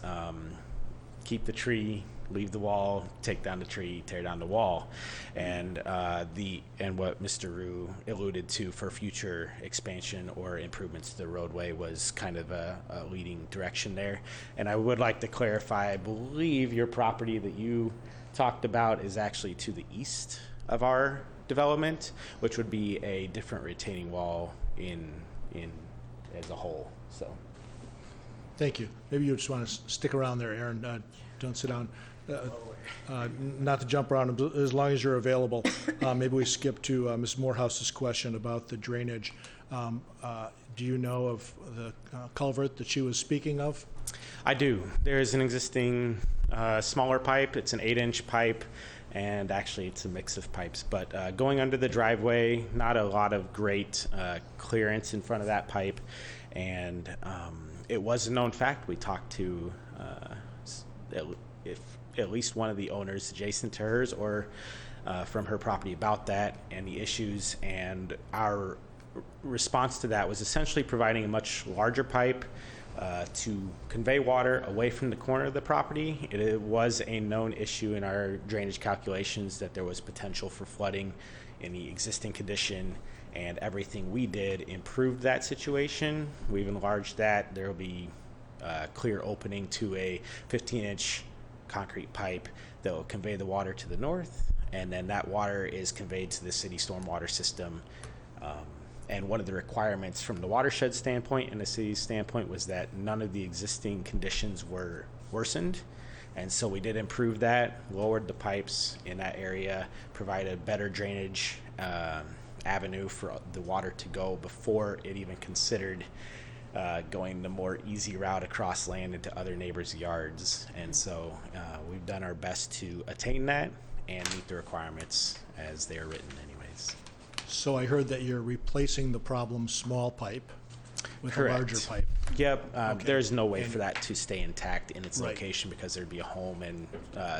keep the tree, leave the wall, take down the tree, tear down the wall. And what Mr. Rue alluded to for future expansion or improvements to the roadway was kind of a leading direction there. And I would like to clarify, I believe your property that you talked about is actually to the east of our development, which would be a different retaining wall in as a whole. So Thank you. Maybe you just want to stick around there, Aaron. Don't sit down. Not to jump around, as long as you're available. Maybe we skip to Ms. Morehouse's question about the drainage. Do you know of the culvert that she was speaking of? I do. There's an existing smaller pipe. It's an 8-inch pipe, and actually it's a mix of pipes. But going under the driveway, not a lot of great clearance in front of that pipe. And it was a known fact. We talked to at least one of the owners adjacent to hers or from her property about that and the issues. And our response to that was essentially providing a much larger pipe to convey water away from the corner of the property. It was a known issue in our drainage calculations that there was potential for flooding in the existing condition, and everything we did improved that situation. We've enlarged that. There will be a clear opening to a 15-inch concrete pipe that will convey the water to the north, and then that water is conveyed to the city stormwater system. And one of the requirements from the watershed standpoint and the city's standpoint was that none of the existing conditions were worsened. And so we did improve that, lowered the pipes in that area, provided better drainage avenue for the water to go before it even considered going the more easy route across land into other neighbors' yards. And so we've done our best to attain that and meet the requirements as they are written anyways. So I heard that you're replacing the problem small pipe with a larger Correct. pipe. Yep, Okay. there's no way And- for that to stay intact in its Right. location because there'd be a home and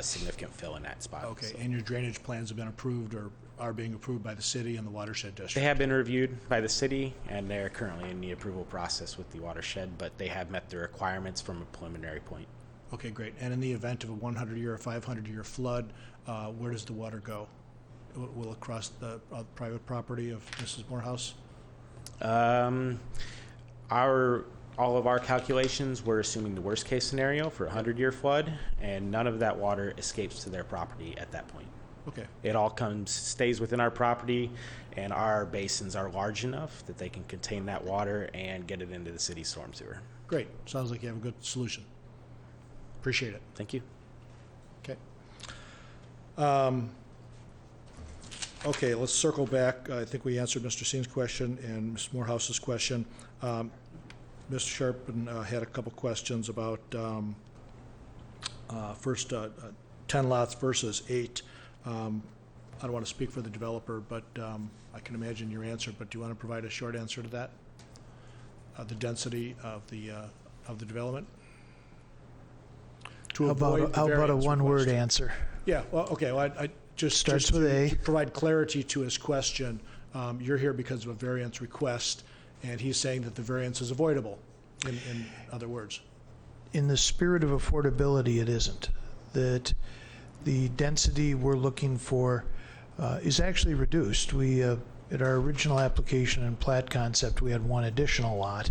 significant fill in that spot. Okay, So and your drainage plans have been approved or are being approved by the city and the watershed they district? have been reviewed by the city and they're currently in the approval process with the watershed, but they have met the requirements from a preliminary point. Okay, great. And in the event of a 100-year or 500-year flood, where does the water go? Will it cross the private property of Mrs. Morehouse? All of our calculations, we're assuming the worst case scenario for a 100-year flood, and none of that water escapes to their property at that point. Okay, It all stays within our property, and our basins are large enough that they can contain that water and get it into the city storm sewer. great. Sounds like you have a good solution. Appreciate it. Thank you. Okay. Okay, let's circle back. I think we answered Mr. Seen's question and Ms. Morehouse's question. Mr. Sharpen had a couple questions about first 10 lots versus 8. I don't want to speak for the developer, but I can imagine your answer, but do you want to provide a short answer to that? The density of the development? To How avoid about, the how about a variance one-word request. answer? Yeah, well, okay, well, I just. Starts just with to- A. to provide clarity to his question, you're here because of a variance request, and he's saying that the variance is avoidable, in other words. In the spirit of affordability, it isn't. That the density we're looking for is actually reduced. We, at our original application and plat concept, we had one additional lot,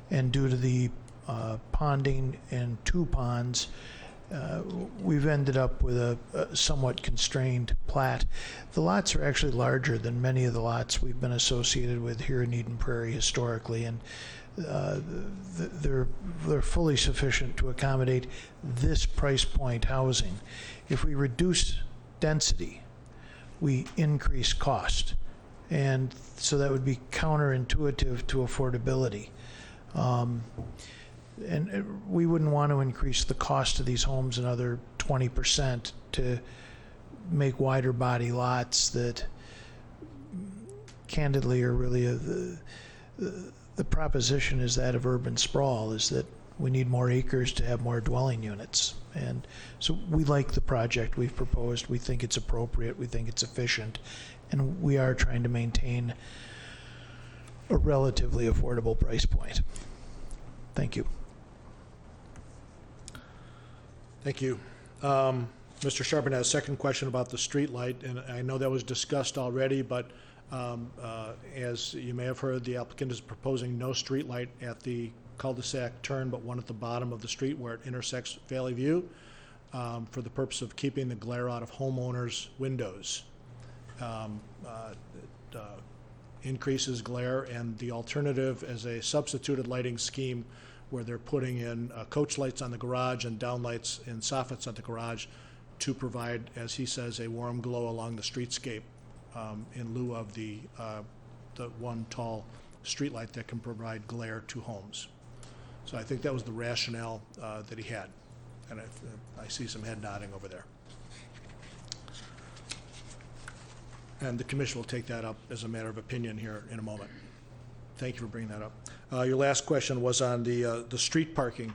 and due to the ponding and 2 ponds, we've ended up with a somewhat constrained plat. The lots are actually larger than many of the lots we've been associated with here in Eden Prairie historically, and they're fully sufficient to accommodate this price point housing. If we reduce density, we increase cost, and so that would be counterintuitive to affordability. And we wouldn't want to increase the cost of these homes another 20% to make wider body lots that candidly are really the proposition is that of urban sprawl, is that we need more acres to have more dwelling units. And so we like the project we've proposed. We think it's appropriate. We think it's efficient. And we are trying to maintain a relatively affordable price point. Thank you. Thank you. Mr. Sharpen has a second question about the street light, and I know that was discussed already, but as you may have heard, the applicant is proposing no street light at the cul-de-sac turn, but one at the bottom of the street where it intersects Valley View, for the purpose of keeping the glare out of homeowners' windows. It increases glare, and the alternative is a substituted lighting scheme where they're putting in coach lights on the garage and downlights and soffits at the garage to provide, as he says, a warm glow along the streetscape, in lieu of the one tall streetlight that can provide glare to homes. So I think that was the rationale that he had, and I see some head nodding over there. And the commission will take that up as a matter of opinion here in a moment. Thank you for bringing that up. Your last question was on the street parking.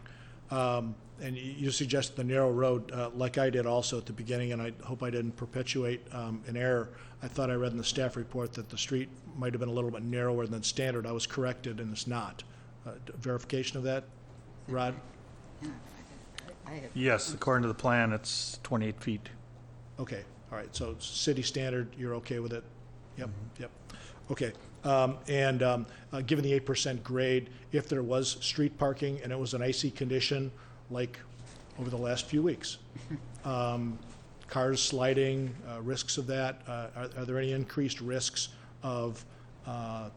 And you suggested the narrow road, like I did also at the beginning, and I hope I didn't perpetuate an error. I thought I read in the staff report that the street might have been a little bit narrower than standard. I was corrected, and it's not. Verification of that, Rod? Yes, according to the plan, it's 28 feet. Okay, all right, so city standard, you're okay with it? Yep, yep. Okay, given the 8% grade, if there was street parking and it was an icy condition, like over the last few weeks, cars sliding, risks of that, are there any increased risks of a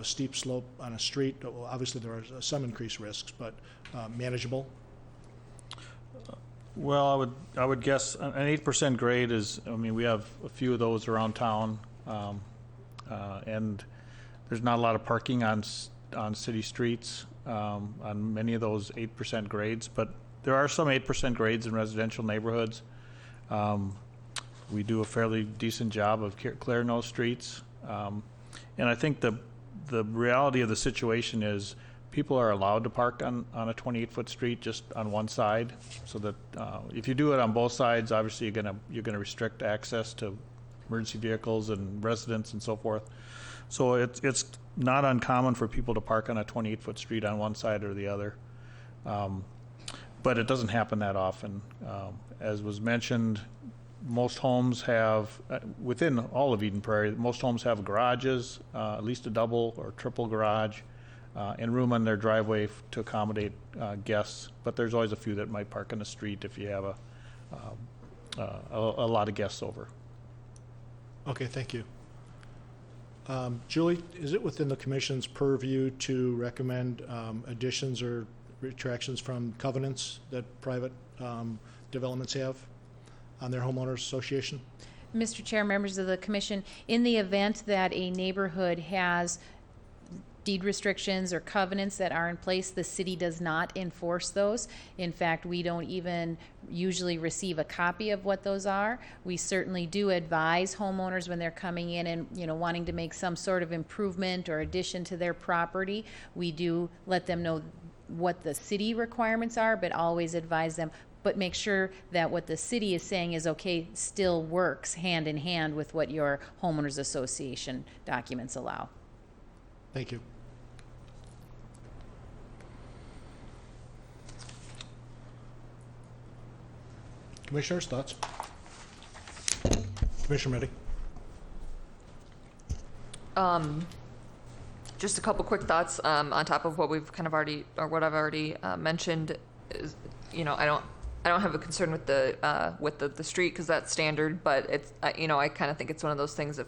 steep slope on a street? Well, obviously, there are some increased risks, but manageable? Well, I would guess an 8% grade is, I mean, we have a few of those around town. and there's not a lot of parking on city streets on many of those 8% grades, but there are some 8% grades in residential neighborhoods. We do a fairly decent job of clearing those streets. And I think the reality of the situation is people are allowed to park on a 28-foot street just on one side, so that if you do it on both sides, obviously you're gonna restrict access to emergency vehicles and residents and so forth. So it's not uncommon for people to park on a 28-foot street on one side or the other. But it doesn't happen that often. As was mentioned, most homes have, within all of Eden Prairie, most homes have garages, at least a double or triple garage, and room on their driveway to accommodate guests. But there's always a few that might park in the street if you have a lot of guests over. Okay, thank you. Julie, is it within the commission's purview to recommend additions or retractions from covenants that private developments have on their homeowners association? Mr. Chair, members of the commission, in the event that a neighborhood has deed restrictions or covenants that are in place, the city does not enforce those. In fact, we don't even usually receive a copy of what those are. We certainly do advise homeowners when they're coming in and, wanting to make some sort of improvement or addition to their property. We do let them know what the city requirements are, but always advise them, but make sure that what the city is saying is okay, still works hand in hand with what your homeowners association documents allow. Thank you. Commissioners, thoughts? Commissioner Meddy? Just a couple quick thoughts on top of what we've kind of already, or what I've already mentioned. Is, I don't have a concern with the street because that's standard, but it's I kind of think it's one of those things.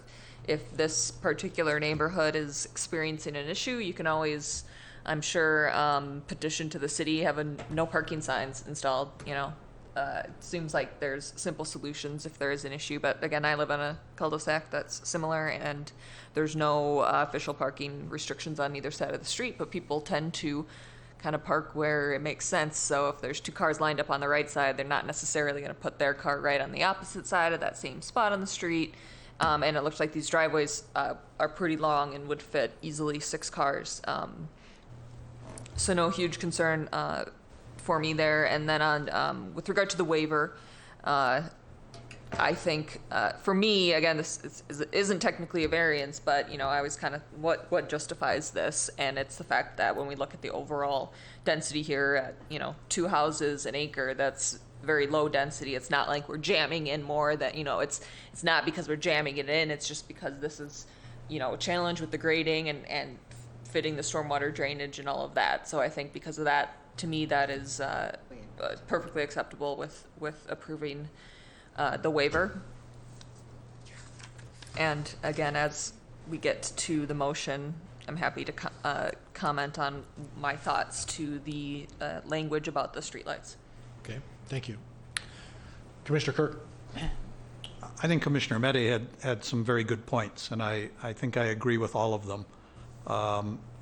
If this particular neighborhood is experiencing an issue, you can always, I'm sure, petition to the city, have no parking signs installed. It seems like there's simple solutions if there is an issue, but again, I live on a cul-de-sac that's similar, and there's no official parking restrictions on either side of the street, but people tend to kind of park where it makes sense. So if there's two cars lined up on the right side, they're not necessarily going to put their car right on the opposite side of that same spot on the street. And it looks like these driveways are pretty long and would fit easily 6 cars. So no huge concern for me there. And then on with regard to the waiver, I think for me, again, this isn't technically a variance, but I was kind of what justifies this, and it's the fact that when we look at the overall density here at 2 houses an acre, that's very low density. It's not like we're jamming in more. That it's not because we're jamming it in. It's just because this is a challenge with the grading and fitting the stormwater drainage and all of that. So I think because of that, to me, that is perfectly acceptable with approving the waiver. And again, as we get to the motion, I'm happy to comment on my thoughts to the language about the streetlights. Okay, thank you. Commissioner Kirk? I think Commissioner Meddy had some very good points, and I think I agree with all of them.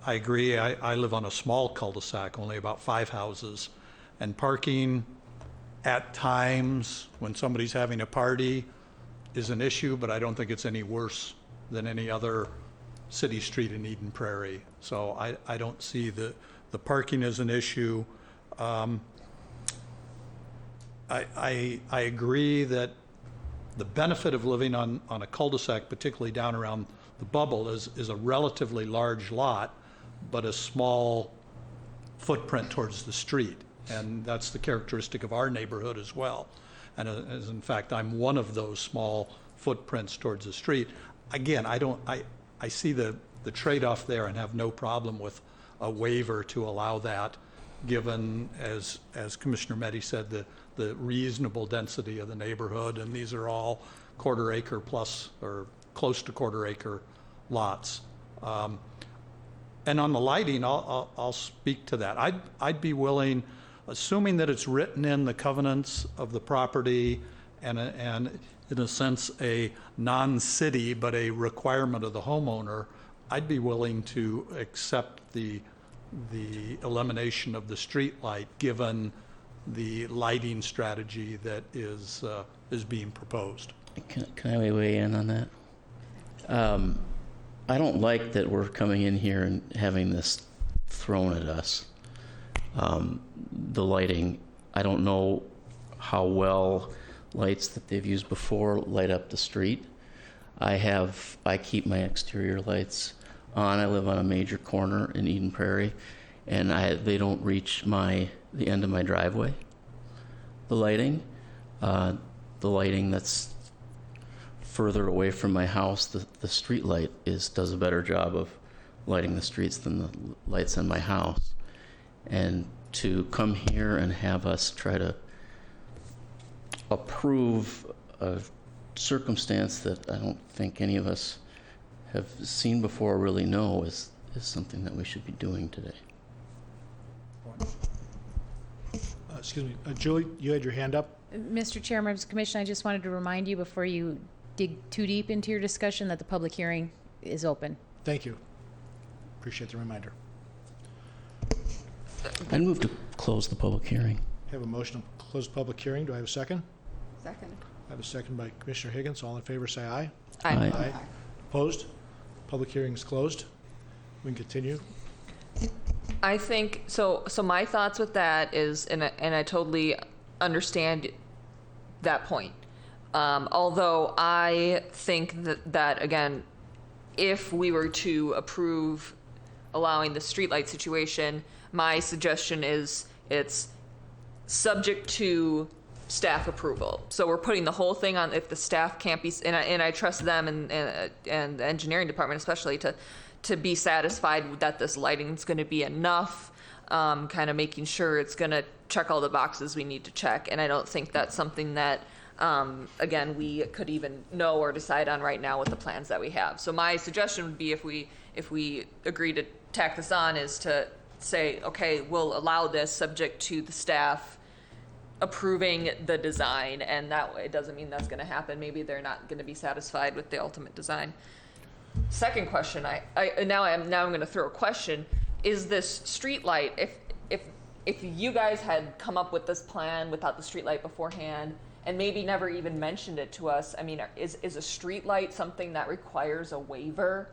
I agree. I live on a small cul-de-sac, only about 5 houses, and parking at times when somebody's having a party is an issue, but I don't think it's any worse than any other city street in Eden Prairie. So I don't see the parking as an issue. I agree that the benefit of living on a cul-de-sac, particularly down around the bubble, is a relatively large lot, but a small footprint towards the street. And that's the characteristic of our neighborhood as well. And as in fact, I'm one of those small footprints towards the street. Again, I see the trade-off there and have no problem with a waiver to allow that, given, as Commissioner Meddy said, the reasonable density of the neighborhood, and these are all quarter-acre plus or close to quarter-acre lots. And on the lighting, I'll speak to that. I'd be willing, assuming that it's written in the covenants of the property, and in a sense, a non-city, but a requirement of the homeowner, I'd be willing to accept the elimination of the street light, given the lighting strategy that is being proposed. Can I weigh in on that? I don't like that we're coming in here and having this thrown at us. The lighting, I don't know how well lights that they've used before light up the street. I keep my exterior lights on. I live on a major corner in Eden Prairie, and they don't reach the end of my driveway. The lighting that's further away from my house, the street light does a better job of lighting the streets than the lights in my house. And to come here and have us try to approve a circumstance that I don't think any of us have seen before or really know is something that we should be doing today. Excuse me, Julie, you had your hand up? Mr. Chair, members of the commission, I just wanted to remind you before you dig too deep into your discussion that the public hearing is open. Thank you. Appreciate the reminder. I'd move to close the public hearing. Have a motion to close the public hearing. Do I have a second? Second. I have a second by Commissioner Higgins. All in favor, say aye. Aye. Aye. Opposed? Public hearing is closed. We can continue. I think, so my thoughts with that is, and I totally understand that point. Although I think that again, if we were to approve allowing the streetlight situation, my suggestion is it's subject to staff approval. So we're putting the whole thing on, if the staff can't be, and I trust them and the engineering department especially to be satisfied that this lighting is going to be enough, kind of making sure it's going to check all the boxes we need to check. And I don't think that's something that, again, we could even know or decide on right now with the plans that we have. So my suggestion would be, if we agree to tack this on, is to say, okay, we'll allow this subject to the staff approving the design, and that it doesn't mean that's going to happen. Maybe they're not going to be satisfied with the ultimate design. Second question, now I'm going to throw a question: is this street light? If you guys had come up with this plan without the street light beforehand, and maybe never even mentioned it to us, I mean, is a street light something that requires a waiver?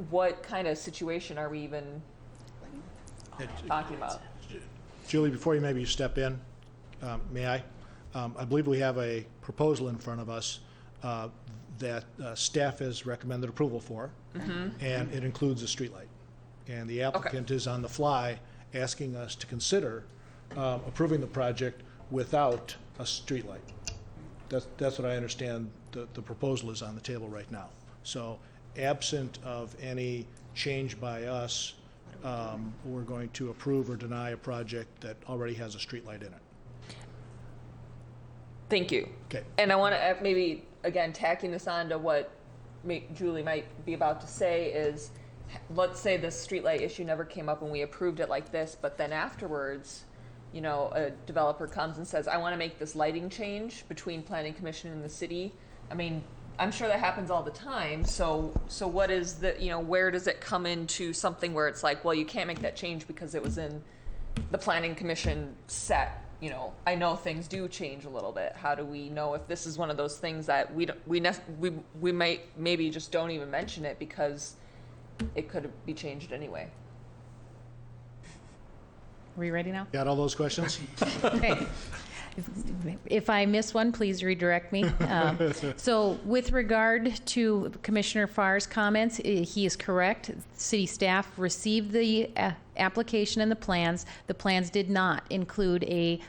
What kind of situation are we even talking about? Julie, before you maybe step in, may I? I believe we have a proposal in front of us that staff has recommended approval for, and it includes a streetlight. And the applicant is on the fly asking us to consider approving the project without a streetlight. That's what I understand the proposal is on the table right now. So absent of any change by us, we're going to approve or deny a project that already has a streetlight in it. Thank you. Okay. And I want to maybe, again, tacking this on to what Julie might be about to say is, let's say the streetlight issue never came up and we approved it like this, but then afterwards, you know, a developer comes and says, I want to make this lighting change between Planning Commission and the city. I mean, I'm sure that happens all the time. So what is the, you know, where does it come into something where it's like, well, you can't make that change because it was in the Planning Commission set? You know, I know things do change a little bit. How do we know if this is one of those things that we might maybe just don't even mention it because it could be changed anyway? Are we ready now? Got all those questions? Okay. If I miss one, please redirect me. So with regard to Commissioner Farr's comments, he is correct. City staff received the application and the plans. The plans did not include a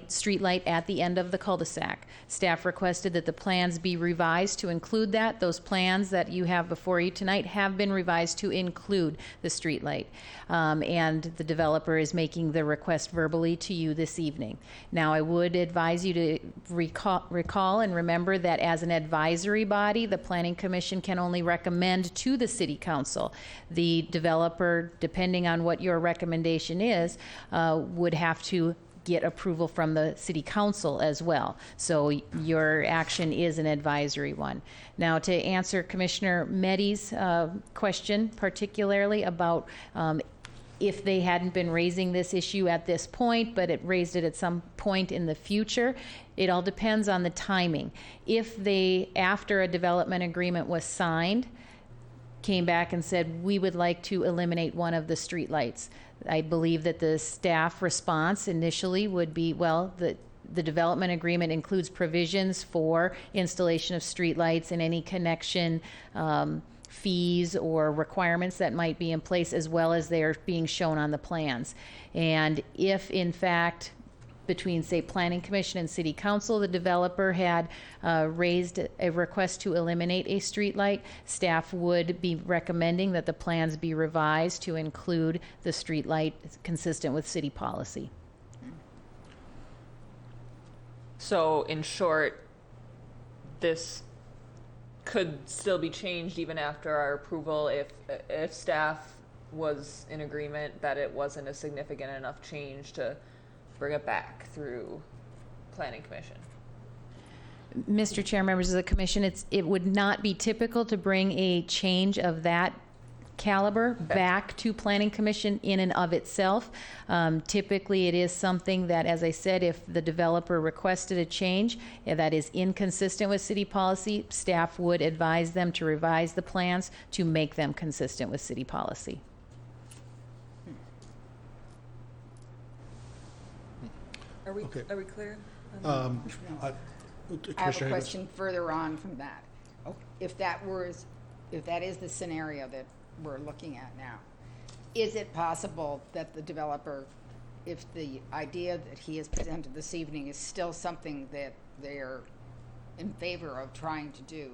street light at the end of the cul-de-sac. Staff requested that the plans be revised to include that. Those plans that you have before you tonight have been revised to include the street light. And the developer is making the request verbally to you this evening. Now, I would advise you to recall and remember that as an advisory body, the Planning Commission can only recommend to the City Council. The developer, depending on what your recommendation is, would have to get approval from the city council as well. So your action is an advisory one. Now, to answer Commissioner Meddy's question particularly about if they hadn't been raising this issue at this point, but it raised it at some point in the future, it all depends on the timing. If they, after a development agreement was signed, came back and said, we would like to eliminate one of the streetlights, I believe that the staff response initially would be, well, the development agreement includes provisions for installation of streetlights and any connection fees or requirements that might be in place, as well as they are being shown on the plans. And if in fact, between, say, Planning Commission and City Council, the developer had raised a request to eliminate a streetlight, staff would be recommending that the plans be revised to include the streetlight consistent with city policy. So in short, this could still be changed even after our approval if staff was in agreement that it wasn't a significant enough change to bring it back through Planning Commission. Mr. Chair, members of the commission, it would not be typical to bring a change of that caliber back to Planning Commission in and of itself. Typically, it is something that, as I said, if the developer requested a change that is inconsistent with city policy, staff would advise them to revise the plans to make them consistent with city policy. Are we Okay. clear? I have a Commissioner Higgins? question further on from that. If that is the scenario that we're looking at now, is it possible that the developer, if the idea that he has presented this evening is still something that they're in favor of trying to do,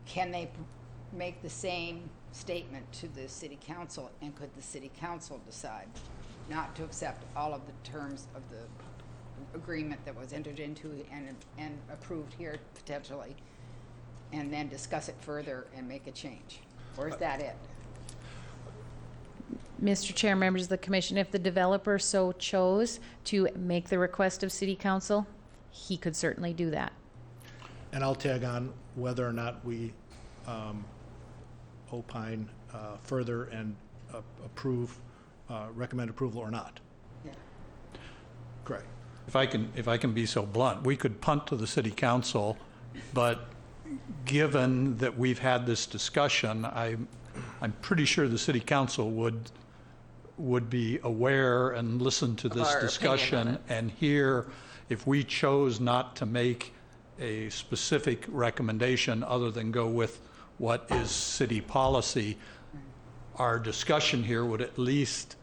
can they make the same statement to the city council, and could the city council decide not to accept all of the terms of the agreement that was entered into and approved here potentially, and then discuss it further and make a change? Or is that it? Mr. Chair, members of the commission, if the developer so chose to make the request of city council, he could certainly do that. And I'll tag on whether or not we opine further and recommend approval or not. Yeah. Correct. If I can be so blunt, we could punt to the city council, but given that we've had this discussion, I'm pretty sure the city council would be aware and listen to this our opinion on discussion it. and hear if we chose not to make a specific recommendation other than go with what is city policy, our discussion here would at least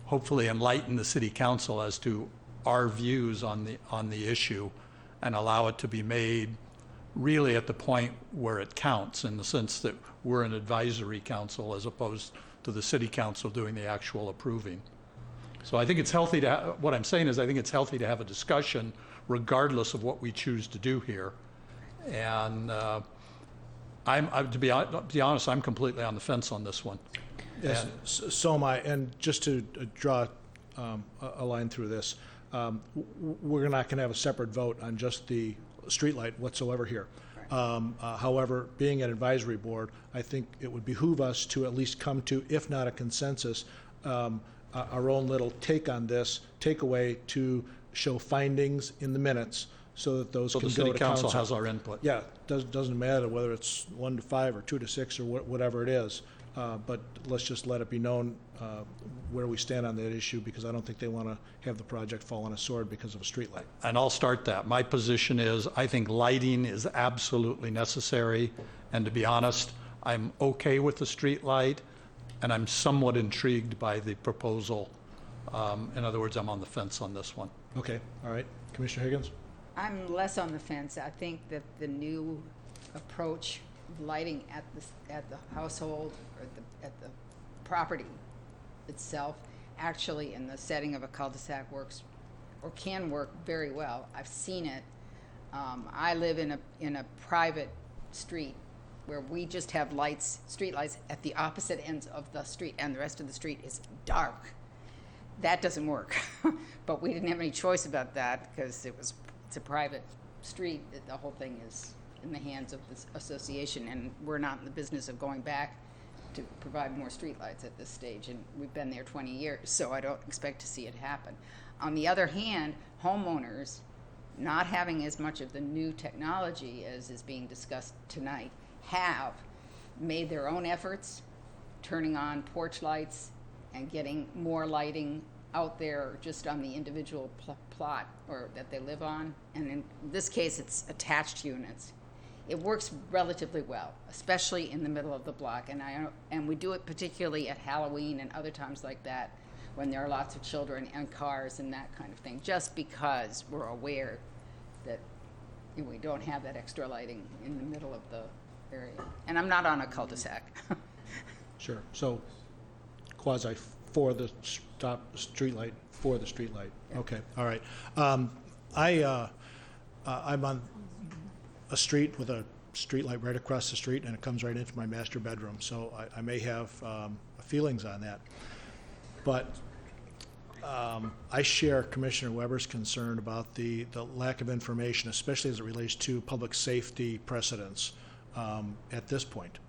hopefully enlighten the city council as to our views on the issue and allow it to be made really at the point where it counts, in the sense that we're an advisory council as opposed to the city council doing the actual approving. So I think it's healthy to, what I'm saying is I think it's healthy to have a discussion regardless of what we choose to do here. And to be honest, I'm completely on the fence on this one. Yes, so am I. And just to draw a line through this, we're not going to have a separate vote on just the streetlight whatsoever here. However, being an advisory board, I think it would behoove us to at least come to, if not a consensus, our own little take on this, takeaway to show findings in the minutes so that those So can the go city to council has our input. Yeah, doesn't matter whether it's 1 to 5 or 2 to 6 or whatever it is. But let's just let it be known where we stand on that issue, because I don't think they want to have the project fall on a sword because of a streetlight. And I'll start that. My position is, I think lighting is absolutely necessary, and to be honest, I'm okay with the street light, and I'm somewhat intrigued by the proposal. In other words, I'm on the fence on this one. Okay, all right. Commissioner Higgins? I'm less on the fence. I think that the new approach of lighting at the household or at the property itself, actually in the setting of a cul-de-sac works or can work very well. I've seen it. I live in a private street where we just have lights, street lights at the opposite ends of the street, and the rest of the street is dark. that doesn't work. But we didn't have any choice about that because it's a private street. The whole thing is in the hands of this association, and we're not in the business of going back to provide more streetlights at this stage, and we've been there 20 years, so I don't expect to see it happen. On the other hand, homeowners not having as much of the new technology as is being discussed tonight have made their own efforts, turning on porch lights and getting more lighting out there just on the individual plot or that they live on. And in this case, it's attached units. It works relatively well, especially in the middle of the block. And we do it particularly at Halloween and other times like that when there are lots of children and cars and that kind of thing, just because we're aware that we don't have that extra lighting in the middle of the area. And I'm not on a cul-de-sac. Sure. So quasi for the streetlight, for the streetlight. Yeah. Okay, all right. I'm on a street with a streetlight right across the street, and it comes right into my master bedroom, so I may have feelings on that. But I share Commissioner Weber's concern about the lack of information, especially as it relates to public safety precedents at this point.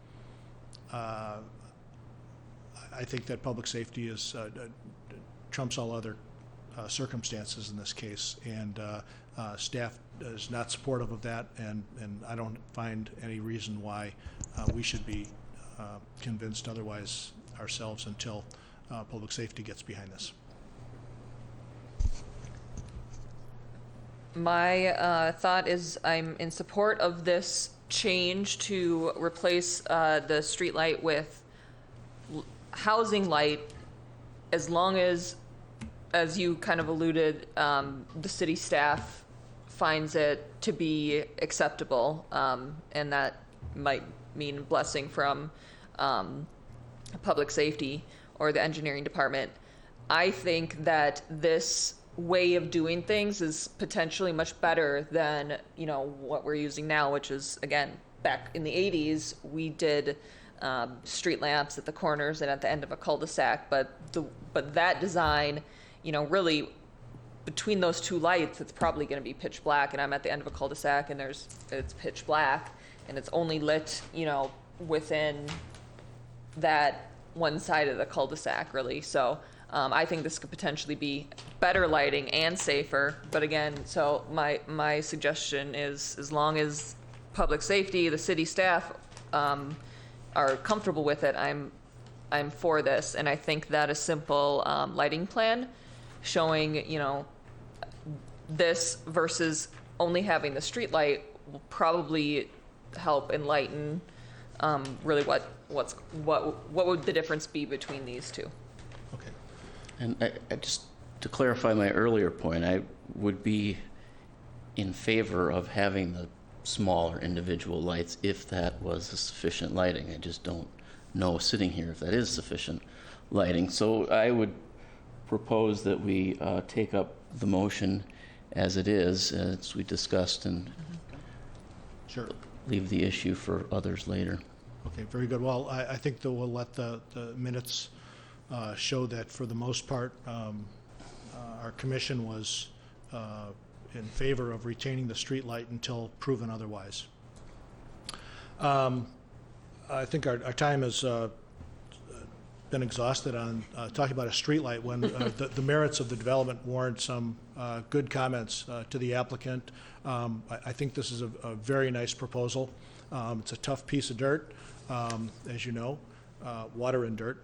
I think that public safety is trumps all other circumstances in this case, and staff is not supportive of that, and I don't find any reason why we should be convinced otherwise ourselves until public safety gets behind this. My thought is I'm in support of this change to replace the streetlight with housing light, as long as you kind of alluded, the city staff finds it to be acceptable, and that might mean blessing from public safety or the engineering department. I think that this way of doing things is potentially much better than, what we're using now, which is, again, back in the 80s, we did street lamps at the corners and at the end of a cul-de-sac, but that design, really between those two lights, it's probably going to be pitch black, and I'm at the end of a cul-de-sac and it's pitch black, and it's only lit, within that one side of the cul-de-sac, really. So I think this could potentially be better lighting and safer. But again, so my suggestion is, as long as public safety, the city staff are comfortable with it, I'm for this. And I think that a simple lighting plan showing, this versus only having the street light will probably help enlighten really what would the difference be between these two. Okay. And I just, to clarify my earlier point, I would be in favor of having the smaller individual lights if that was a sufficient lighting. I just don't know sitting here if that is sufficient lighting. So I would propose that we take up the motion as it is, as we discussed, and Sure. leave the issue for others later. Okay, very good. Well, I think that we'll let the minutes show that for the most part, our commission was in favor of retaining the street light until proven otherwise. I think our time has been exhausted on talking about a street light when the merits of the development warrant some good comments to the applicant. I think this is a very nice proposal. It's a tough piece of dirt, as you know, water and dirt.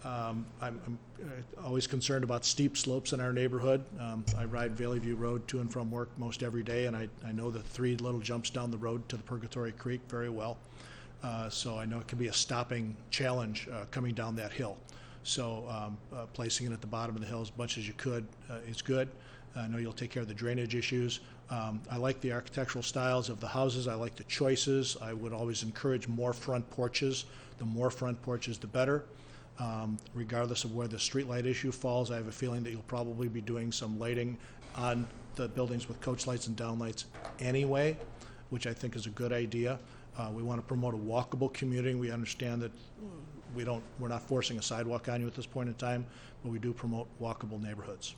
I'm always concerned about steep slopes in our neighborhood. I ride Valley View Road to and from work most every day, and I know the 3 little jumps down the road to the Purgatory Creek very well. So I know it can be a stopping challenge coming down that hill. So placing it at the bottom of the hill as much as you could is good. I know you'll take care of the drainage issues. I like the architectural styles of the houses. I like the choices. I would always encourage more front porches. The more front porches, the better. Regardless of where the streetlight issue falls, I have a feeling that you'll probably be doing some lighting on the buildings with coach lights and downlights anyway, which I think is a good idea. We want to promote a walkable community. We understand that we're not forcing a sidewalk on you at this point in time, but we do promote walkable neighborhoods.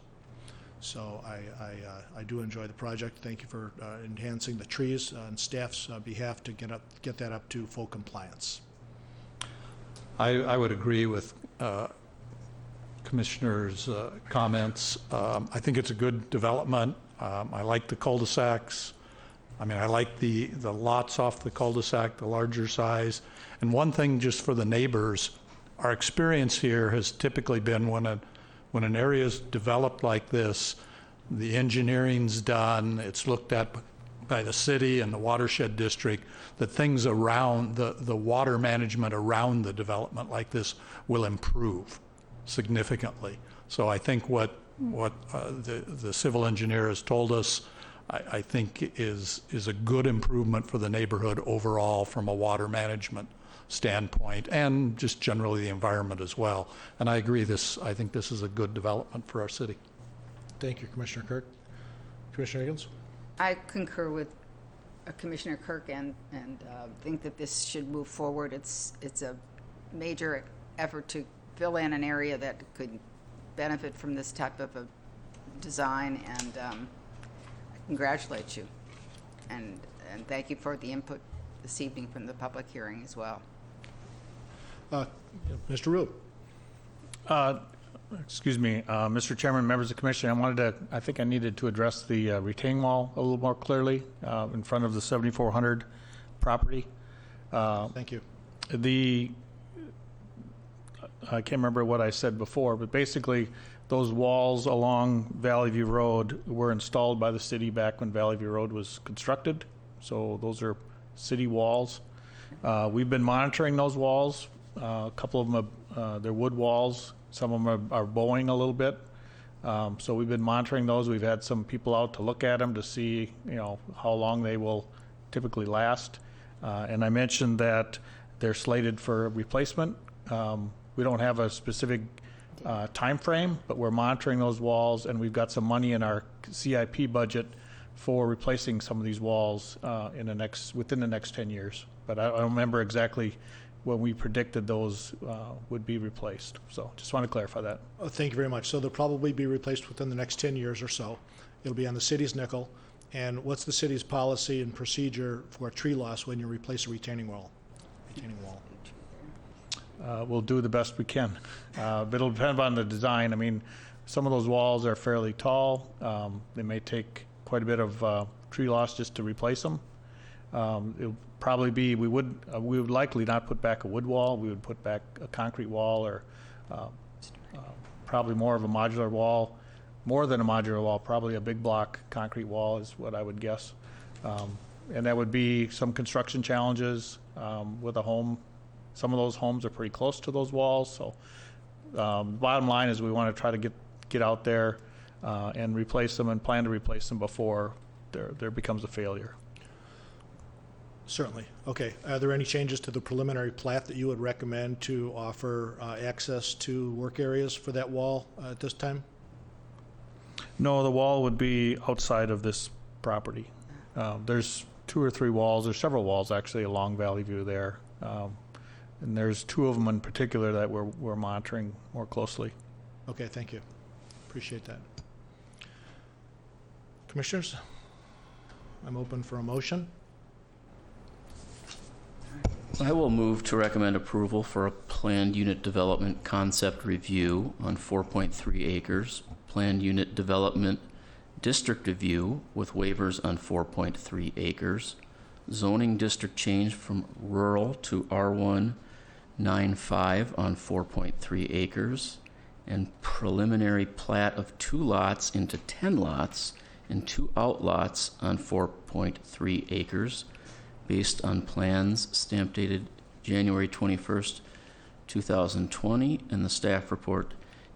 So I do enjoy the project. Thank you for enhancing the trees on staff's behalf to get that up to full compliance. I would agree with Commissioner's comments. I think it's a good development. I like the cul-de-sacs. I mean, I like the lots off the cul-de-sac, the larger size. And one thing just for the neighbors, our experience here has typically been when an area is developed like this, the engineering's done, it's looked at by the city and the watershed district, that things around, the water management around the development like this will improve significantly. So I think what the civil engineer has told us, I think is a good improvement for the neighborhood overall from a water management standpoint, and just generally the environment as well. And I agree, I think this is a good development for our city. Thank you, Commissioner Kirk. Commissioner Higgins? I concur with Commissioner Kirk and think that this should move forward. It's a major effort to fill in an area that could benefit from this type of a design, and I congratulate you. And thank you for the input this evening from the public hearing as well. Mr. Rube? Excuse me, Mr. Chairman, members of the commission, I think I needed to address the retaining wall a little more clearly in front of the 7400 property. Thank you. I can't remember what I said before, but basically those walls along Valley View Road were installed by the city back when Valley View Road was constructed. So those are city walls. We've been monitoring those walls. A couple of them, they're wood walls. Some of them are bowing a little bit. So we've been monitoring those. We've had some people out to look at them to see, how long they will typically last. And I mentioned that they're slated for replacement. We don't have a specific time frame, but we're monitoring those walls, and we've got some money in our CIP budget for replacing some of these walls within the next 10 years. But I don't remember exactly when we predicted those would be replaced. So just want to clarify that. Thank you very much. So they'll probably be replaced within the next 10 years or so. It'll be on the city's nickel. And what's the city's policy and procedure for tree loss when you replace a retaining wall? We'll do the best we can. But it'll depend on the design. I mean, some of those walls are fairly tall. They may take quite a bit of tree loss just to replace them. It'll probably be, we would likely not put back a wood wall. We would put back a concrete wall, or probably more of a modular wall. More than a modular wall, probably a big block concrete wall is what I would guess. And that would be some construction challenges with a home. Some of those homes are pretty close to those walls. So the bottom line is we want to try to get out there and replace them, and plan to replace them before there becomes a failure. Certainly. Okay. Are there any changes to the preliminary plat that you would recommend to offer access to work areas for that wall at this time? No, the wall would be outside of this property. There's 2 or 3 walls. There's several walls actually along Valley View there. And there's 2 of them in particular that we're monitoring more closely. Okay, thank you. Appreciate that. Commissioners, I'm open for a motion. I will move to recommend approval for a planned unit development concept review on 4.3 acres, planned unit development district review with waivers on 4.3 acres, zoning district change from rural to R195 on 4.3 acres, and preliminary plat of 2 lots into 10 lots and 2 outlots on 4.3 acres, based on plans stamp dated January 21st, 2020, and the staff report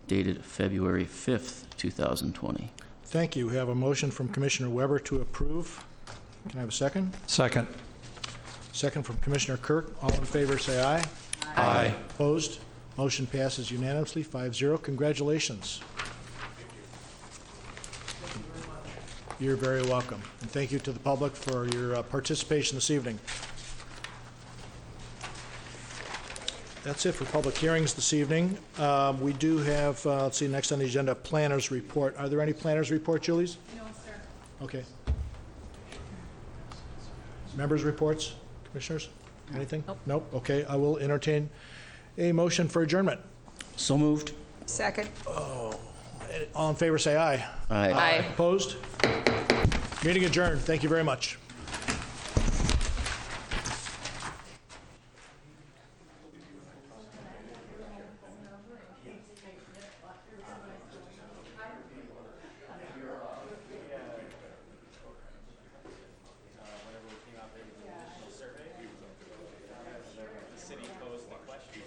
dated February 5th, 2020. Thank you. We have a motion from Commissioner Weber to approve. Can I have a second? Second. Second from Commissioner Kirk. All in favor, say aye. Aye. Opposed? Motion passes unanimously, 5-0. Congratulations. You're very welcome. And thank you to the public for your participation this evening. That's it for public hearings this evening. We do have, let's see, next on the agenda, planners report. Are there any planners report, Julie's? No, sir. Okay. Members reports, commissioners, anything? Nope. Okay, I will entertain a motion for adjournment. So moved. Second. All in favor, say aye. Aye. Aye. Opposed? Meeting adjourned. Thank you very much. The city posed the question.